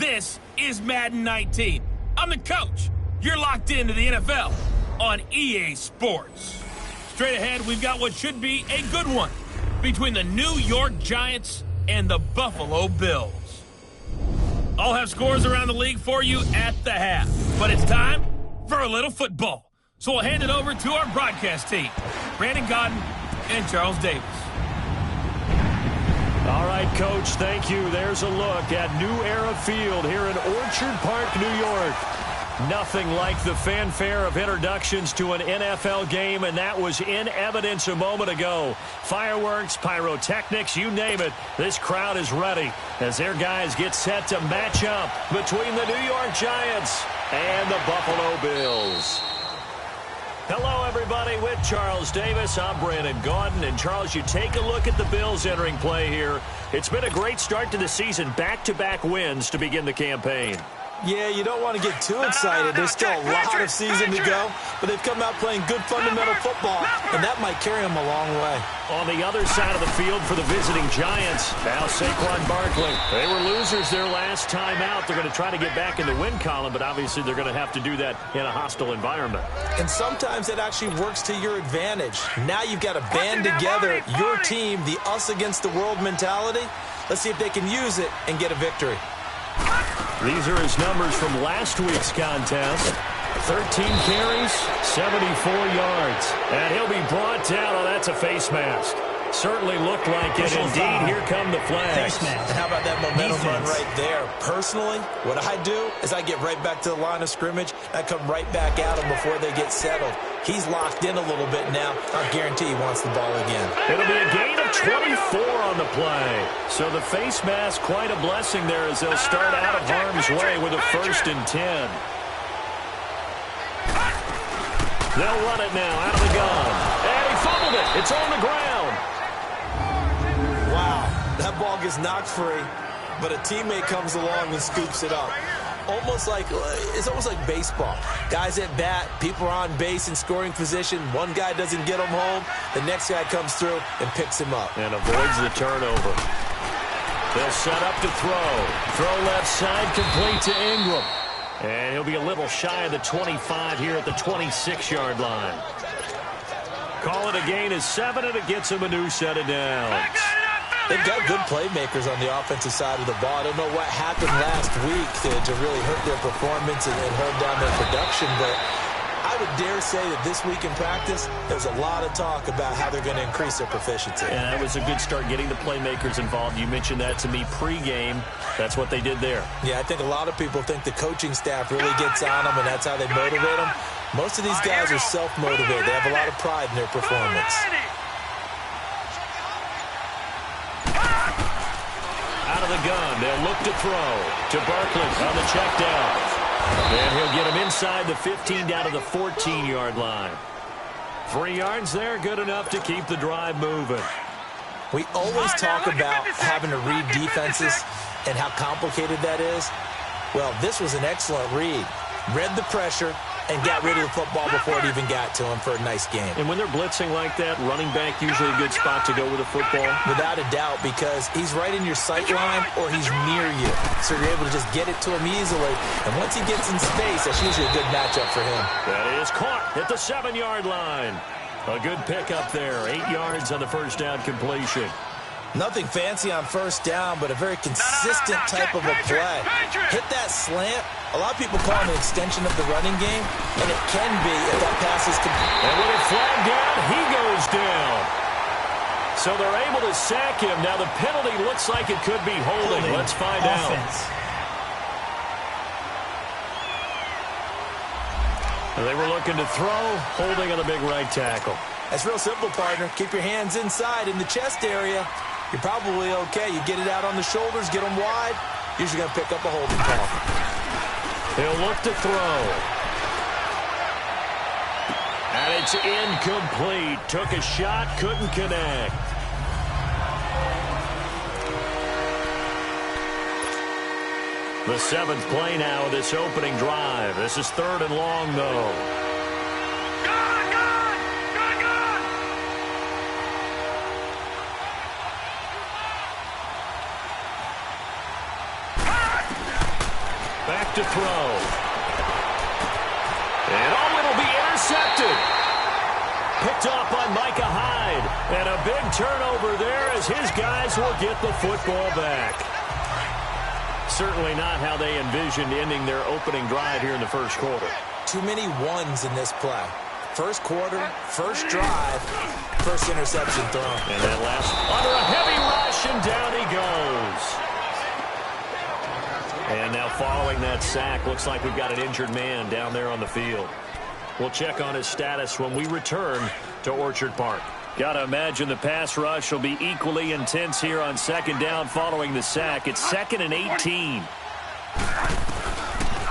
This is Madden 19. I'm the coach. You're locked into the NFL on EA Sports. Straight ahead, we've got what should be a good one between the New York Giants and the Buffalo Bills. I'll have scores around the league for you at the half, but it's time for a little football. So we'll hand it over to our broadcast team, Brandon Godden and Charles Davis. All right, Coach, thank you. There's a look at New Era Field here in Orchard Park, New York. Nothing like the fanfare of introductions to an NFL game, and that was in evidence a moment ago. Fireworks, pyrotechnics, you name it. This crowd is ready as their guys get set to match up between the New York Giants and the Buffalo Bills. Hello, everybody. With Charles Davis, I'm Brandon Gaudin. And, Charles, you take a look at the Bills entering play here. It's been a great start to the season, back-to-back wins to begin the campaign. Yeah, you don't want to get too excited. There's still a lot of season to go, but they've come out playing good fundamental football, and that might carry them a long way. On the other side of the field for the visiting Giants, now Saquon Barkley. They were losers their last time out. They're going to try to get back in the win column, but obviously they're going to have to do that in a hostile environment. And sometimes it actually works to your advantage. Now you've got to band together your team, the us against the world mentality. Let's see if they can use it and get a victory. These are his numbers from last week's contest. 13 carries, 74 yards. And he'll be brought down. Oh, that's a face mask. Certainly looked like it. Indeed, here come the flags. How about that momentum run right there? Personally, what I do is I get right back to the line of scrimmage. I come right back at him before they get settled. He's locked in a little bit now. I guarantee he wants the ball again. It'll be a gain of 24 on the play. So the face mask, quite a blessing there as they'll start out of harm's way with a 1st and 10. They'll run it now out of the gun. And he fumbled it. It's on the ground. Wow, that ball gets knocked free. but a teammate comes along and scoops it up. It's almost like baseball. Guys at bat, people are on base in scoring position. One guy doesn't get him home. The next guy comes through and picks him up. And avoids the turnover. They'll set up to throw. Throw left side, complete to Ingram. And he'll be a little shy of the 25 here at the 26-yard line. Call it a gain of 7, and it gets him a new set of downs. They've got good playmakers on the offensive side of the ball. I don't know what happened last week to really hurt their performance and hold down their production, but I would dare say that this week in practice, there's a lot of talk about how they're going to increase their proficiency. And that was a good start getting the playmakers involved. You mentioned that to me pregame. That's what they did there. Yeah, I think a lot of people think the coaching staff really gets on them, and that's how they motivate them. Most of these guys are self-motivated. They have a lot of pride in their performance. Out of the gun, they'll look to throw to Barkley on the check down. And he'll get him inside the 15 down to the 14-yard line. 3 yards there, good enough to keep the drive moving. We always talk about having to read defenses and how complicated that is. Well, this was an excellent read. Read the pressure and got rid of the football before it even got to him for a nice game. And when they're blitzing like that, running back usually a good spot to go with the football? Without a doubt, because he's right in your sight line or he's near you. So you're able to just get it to him easily. And once he gets in space, that's usually a good matchup for him. That is caught at the 7-yard line. A good pickup there. 8 yards on the first down completion. Nothing fancy on first down, but a very consistent type of a play. Hit that slant. A lot of people call it an extension of the running game, and it can be if that pass is complete. And with a flag down, he goes down. So they're able to sack him. Now the penalty looks like it could be holding. Let's find out. They were looking to throw, holding on the big right tackle. That's real simple, partner. Keep your hands inside in the chest area. You're probably okay. You get it out on the shoulders, get them wide. Usually going to pick up a holding call. He'll look to throw. And it's incomplete. Took a shot, couldn't connect. The 7th play now of this opening drive. This is 3rd and long, though. Back to throw. And it'll be intercepted. Picked off by Micah Hyde. And a big turnover there as his guys will get the football back. Certainly not how they envisioned ending their opening drive here in the first quarter. Too many ones in this play. First quarter, first drive, first interception thrown. And that last under a heavy rush, and down he goes. And now following that sack, looks like we've got an injured man down there on the field. We'll check on his status when we return to Orchard Park. Got to imagine the pass rush will be equally intense here on 2nd down following the sack. It's 2nd and 18.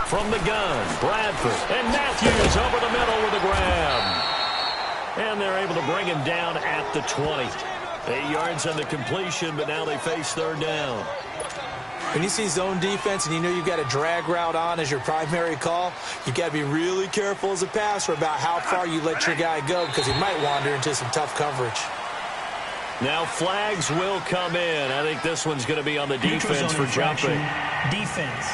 From the gun, Bradford and Matthews over the middle with a grab. And they're able to bring him down at the 20. 8 yards on the completion, but now they face 3rd down. When you see zone defense and you know you've got a drag route on as your primary call, you've got to be really careful as a passer about how far you let your guy go because he might wander into some tough coverage. Now flags will come in. I think this one's going to be on the defense for jumping. Defense.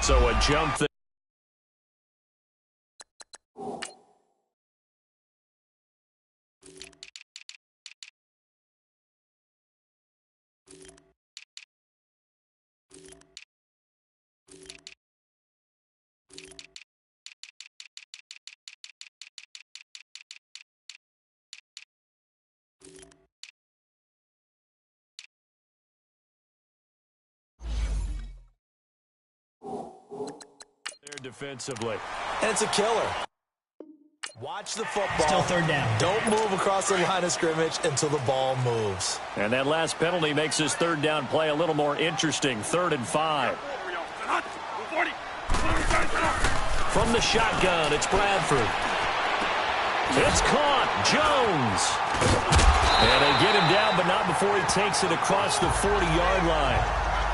So a jump there. Defensively. And it's a killer. Watch the football. Still 3rd down. Don't move across the line of scrimmage until the ball moves. And that last penalty makes this 3rd down play a little more interesting. 3rd and 5. From the shotgun, it's Bradford. It's caught. Jones. And they get him down, but not before he takes it across the 40-yard line.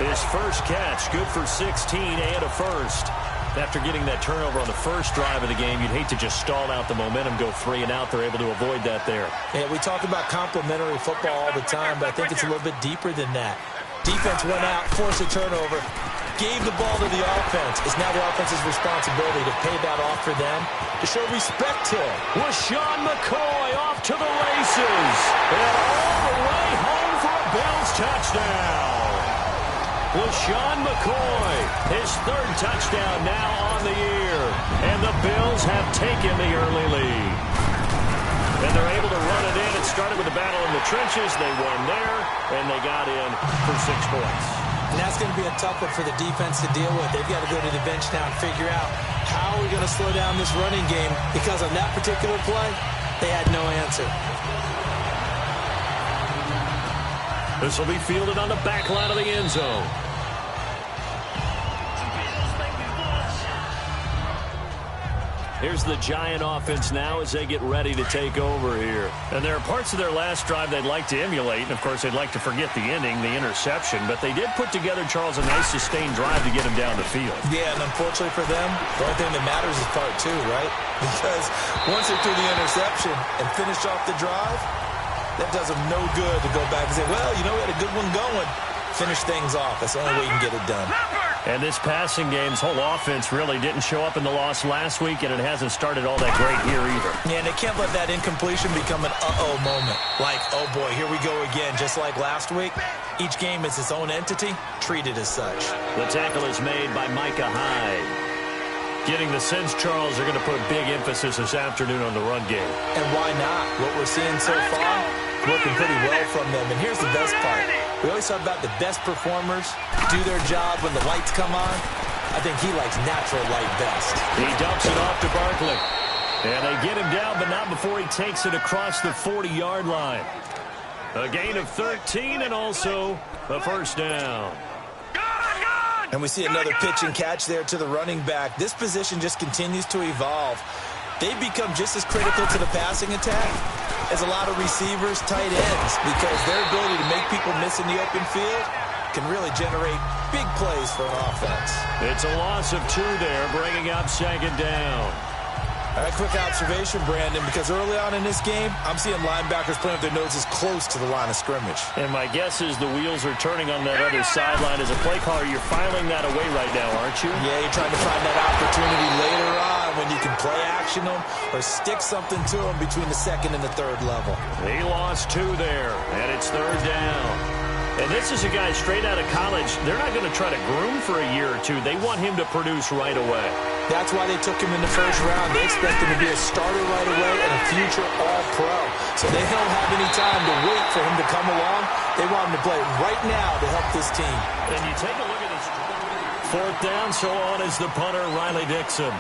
His first catch, good for 16 and a first. After getting that turnover on the first drive of the game, you'd hate to just stall out the momentum, go 3 and out. They're able to avoid that there. Yeah, we talk about complementary football all the time, but I think it's a little bit deeper than that. Defense went out, forced a turnover, gave the ball to the offense. It's now the offense's responsibility to pay that off for them, to show respect to him. LaShawn McCoy off to the races. And all the way home for a Bills touchdown. LaShawn McCoy, his third touchdown now on the year. And the Bills have taken the early lead. And they're able to run it in. It started with a battle in the trenches. They won there, and they got in for 6 points. And that's going to be a tough one for the defense to deal with. They've got to go to the bench now and figure out how are we going to slow down this running game, because on that particular play, they had no answer. This will be fielded on the back line of the end zone. Here's the Giant offense now as they get ready to take over here. And there are parts of their last drive they'd like to emulate. And, of course, they'd like to forget the ending, the interception. But they did put together, Charles, a nice sustained drive to get him down the field. Yeah, and unfortunately for them, the only thing that matters is part 2, right? Because once they threw the interception and finished off the drive, that does them no good to go back and say, well, you know, we had a good one going. Finish things off. That's the only way you can get it done. And this passing game's whole offense really didn't show up in the loss last week, and it hasn't started all that great here either. Yeah, and they can't let that incompletion become an uh-oh moment. Like, oh boy, here we go again. Just like last week, each game is its own entity, treated as such. The tackle is made by Micah Hyde. Getting the sense, Charles, they're going to put big emphasis this afternoon on the run game. And why not? What we're seeing so far, working pretty well from them. And here's the best part. We always talk about the best performers do their job when the lights come on. I think he likes natural light best. He dumps it off to Barkley. And they get him down, but not before he takes it across the 40-yard line. A gain of 13 and also a first down. And we see another pitch and catch there to the running back. This position just continues to evolve. They've become just as critical to the passing attack as a lot of receivers, tight ends, because their ability to make people miss in the open field can really generate big plays for an offense. It's a loss of 2 there, bringing up second down. All right, quick observation, Brandon, because early on in this game, I'm seeing linebackers playing with their noses close to the line of scrimmage. And my guess is the wheels are turning on that other sideline. As a play caller, you're filing that away right now, aren't you? Yeah, you're trying to find that opportunity later on when you can play action them or stick something to them between the second and the third level. He lost 2 there, and it's third down. And this is a guy straight out of college. They're not going to try to groom for a year or 2. They want him to produce right away. That's why they took him in the first round. They expect him to be a starter right away and a future All-Pro. So they don't have any time to wait for him to come along. They want him to play right now to help this team. And you take a look at his fourth down, so on is the punter, Riley Dixon.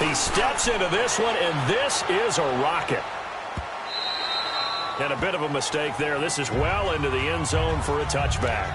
He steps into this one, and this is a rocket. And a bit of a mistake there. This is well into the end zone for a touchback.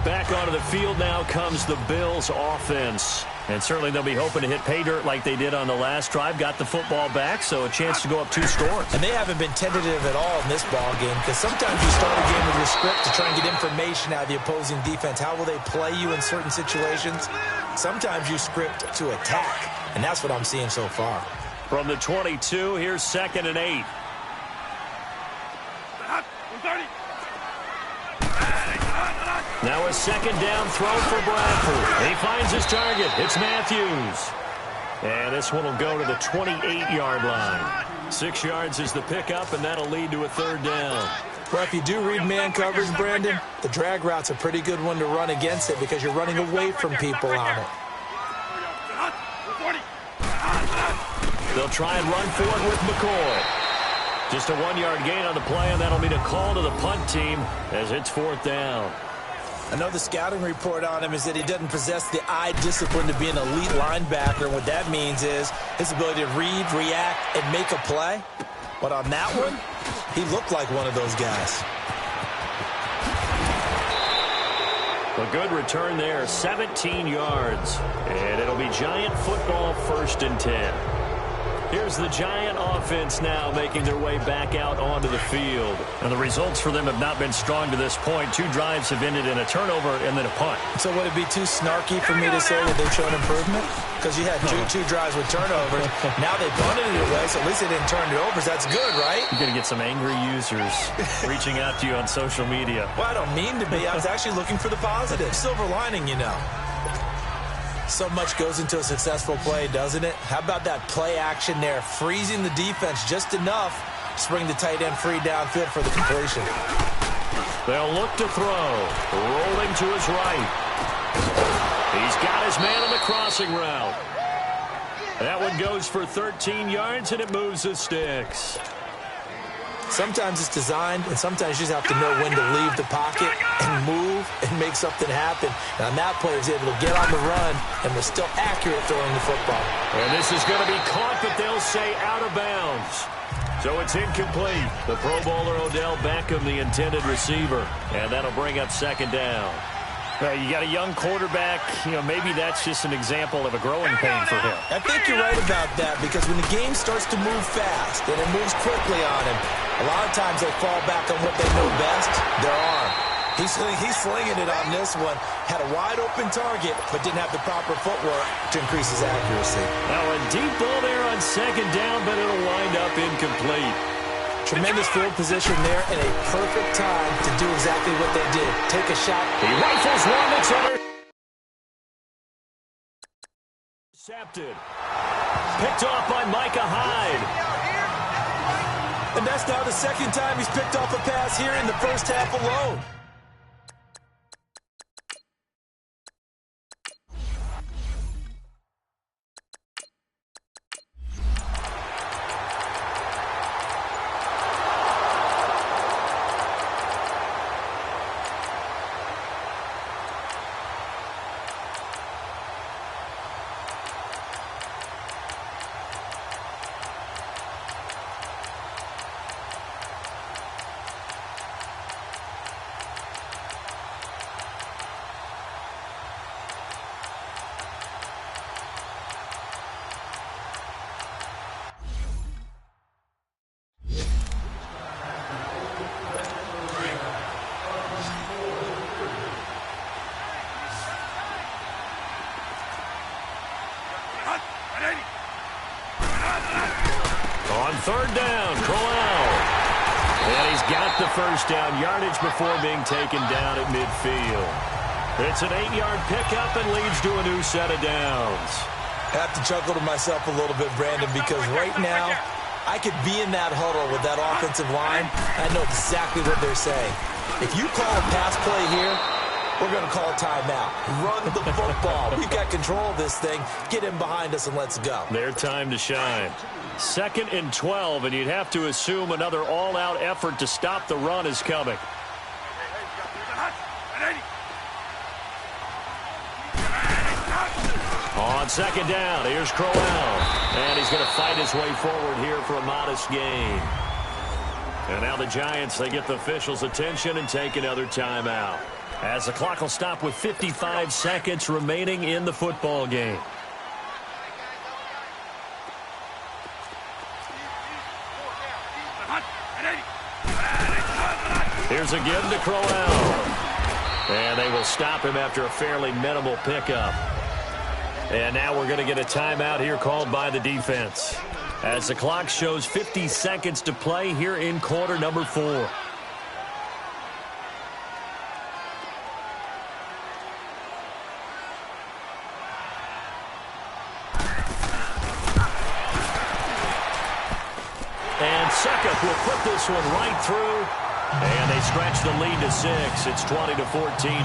Back onto the field now comes the Bills offense. And certainly they'll be hoping to hit pay dirt like they did on the last drive. Got the football back, so a chance to go up 2 scores. And they haven't been tentative at all in this ball game, because sometimes you start a game with your script to try and get information out of the opposing defense. How will they play you in certain situations? Sometimes you script to attack, and that's what I'm seeing so far. From the 22, here's 2nd and 8. Now a second down throw for Bradford. He finds his target. It's Matthews. And this one will go to the 28-yard line. 6 yards is the pickup, and that'll lead to a third down. Well, if you do read man coverage, Brandon, the drag route's a pretty good one to run against it because you're running away from people on it. They'll try and run for it with McCoy. Just a 1-yard gain on the play, and that'll mean a call to the punt team as it's 4th down. I know the scouting report on him is that he doesn't possess the eye discipline to be an elite linebacker. And what that means is his ability to read, react, and make a play. But on that one, he looked like one of those guys. A good return there, 17 yards. And it'll be Giant football, 1st and 10. Here's the Giant offense now making their way back out onto the field. And the results for them have not been strong to this point. 2 drives have ended in a turnover and then a punt. So would it be too snarky for me to say that they've shown improvement? Because you had two drives with turnovers. Now they punted it away, so at least they didn't turn it over. So that's good, right? You're going to get some angry users reaching out to you on social media. Well, I don't mean to be. I was actually looking for the positive. Silver lining, you know. So much goes into a successful play, doesn't it? How about that play action there? Freezing the defense just enough to bring the tight end free downfield for the completion. They'll look to throw. Rolling to his right. He's got his man on the crossing route. That one goes for 13 yards, and it moves the sticks. Sometimes it's designed, and sometimes you just have to know when to leave the pocket and move and make something happen. And on that play, he was able to get on the run and was still accurate throwing the football. And this is going to be caught, but they'll say out of bounds. So it's incomplete. The Pro Bowler Odell Beckham, the intended receiver. And that'll bring up 2nd down. You got a young quarterback. Maybe that's just an example of a growing pain for him. I think you're right about that, because when the game starts to move fast and it moves quickly on him, a lot of times they fall back on what they know best, their arm. He's slinging it on this one. Had a wide-open target, but didn't have the proper footwork to increase his accuracy. Now a deep ball there on 2nd down, but it'll wind up incomplete. Tremendous field position there and a perfect time to do exactly what they did. Take a shot. He rifles one. It's intercepted. Picked off by Micah Hyde. And that's now the 2nd time he's picked off a pass here in the first half alone. On 3rd down, Crowell. And he's got the 1st down yardage before being taken down at midfield. It's an 8-yard pickup and leads to a new set of downs. I have to chuckle to myself a little bit, Brandon, because right now I could be in that huddle with that offensive line. I know exactly what they're saying. If you call a pass play here, we're going to call a timeout. Run the football. We've got control of this thing. Get him behind us and let's go. Their time to shine. 2nd and 12, and you'd have to assume another all-out effort to stop the run is coming. On 2nd down, here's Crowell. And he's going to fight his way forward here for a modest gain. And now the Giants, they get the officials' attention and take another timeout, as the clock will stop with 55 seconds remaining in the football game. Here's a give to Crowell. And they will stop him after a fairly minimal pickup. And now we're going to get a timeout here called by the defense, as the clock shows 50 seconds to play here in quarter number 4. And Suckup will put this one right through. And they stretch the lead to 6. It's 20-14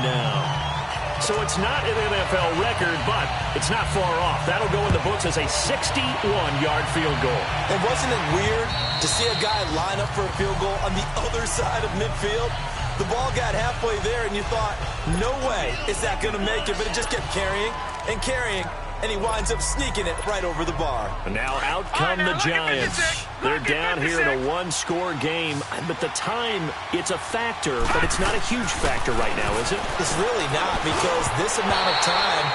now. So it's not an NFL record, but it's not far off. That'll go in the books as a 61-yard field goal. And wasn't it weird to see a guy line up for a field goal on the other side of midfield? The ball got halfway there, and you thought, no way is that going to make it. But it just kept carrying and carrying, and he winds up sneaking it right over the bar. And now out come the Giants. They're down here in a one-score game, but the time, it's a factor, but it's not a huge factor right now, is it? It's really not, because this amount of time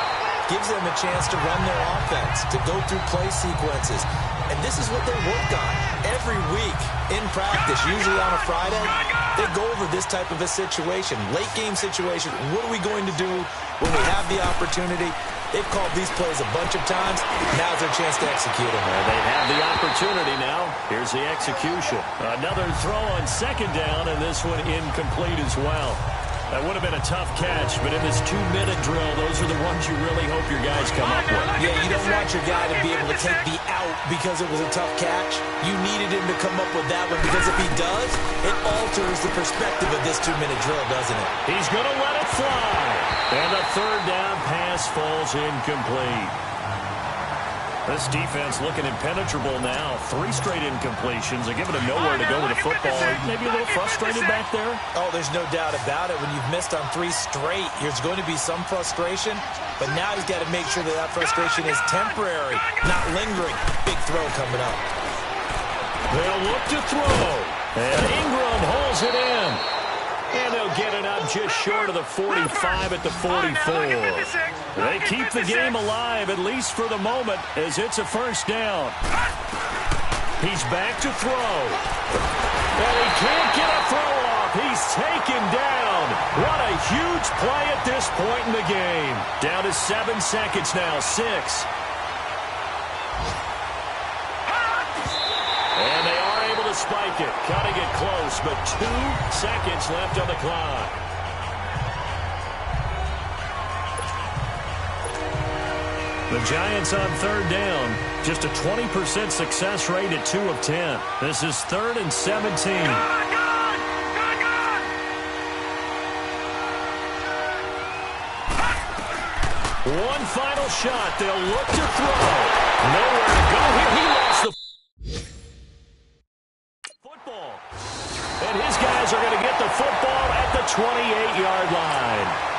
gives them a chance to run their offense, to go through play sequences. And this is what they work on every week in practice, usually on a Friday. They go over this type of a situation, late-game situation. What are we going to do when we have the opportunity? They've called these plays a bunch of times. Now's their chance to execute them. They have the opportunity now. Here's the execution. Another throw on second down, and this one incomplete as well. That would have been a tough catch, but in this 2-minute drill, those are the ones you really hope your guys come up with. Yeah, you don't want your guy to be able to take the out because it was a tough catch. You needed him to come up with that one, because if he does, it alters the perspective of this 2-minute drill, doesn't it? He's going to let it fly. And the third down pass falls incomplete. This defense looking impenetrable now. 3 straight incompletions. They're giving him nowhere to go with the football. Maybe a little frustrated back there. Oh, there's no doubt about it. When you've missed on 3 straight, there's going to be some frustration. But now he's got to make sure that that frustration is temporary, not lingering. Big throw coming up. They'll look to throw. And Ingram holds it in. And they'll get it up just short of the 45 at the 44. They keep the game alive, at least for the moment, as it's a first down. He's back to throw. And he can't get a throw off. He's taken down. What a huge play at this point in the game. Down to 7 seconds now, 6. And they are able to spike it, cutting it close, but 2 seconds left on the clock. The Giants on third down, just a 20% success rate at 2 of 10. This is 3rd and 17. One final shot. They'll look to throw. Nowhere to go here. He lost the football. And his guys are going to get the football at the 28-yard line.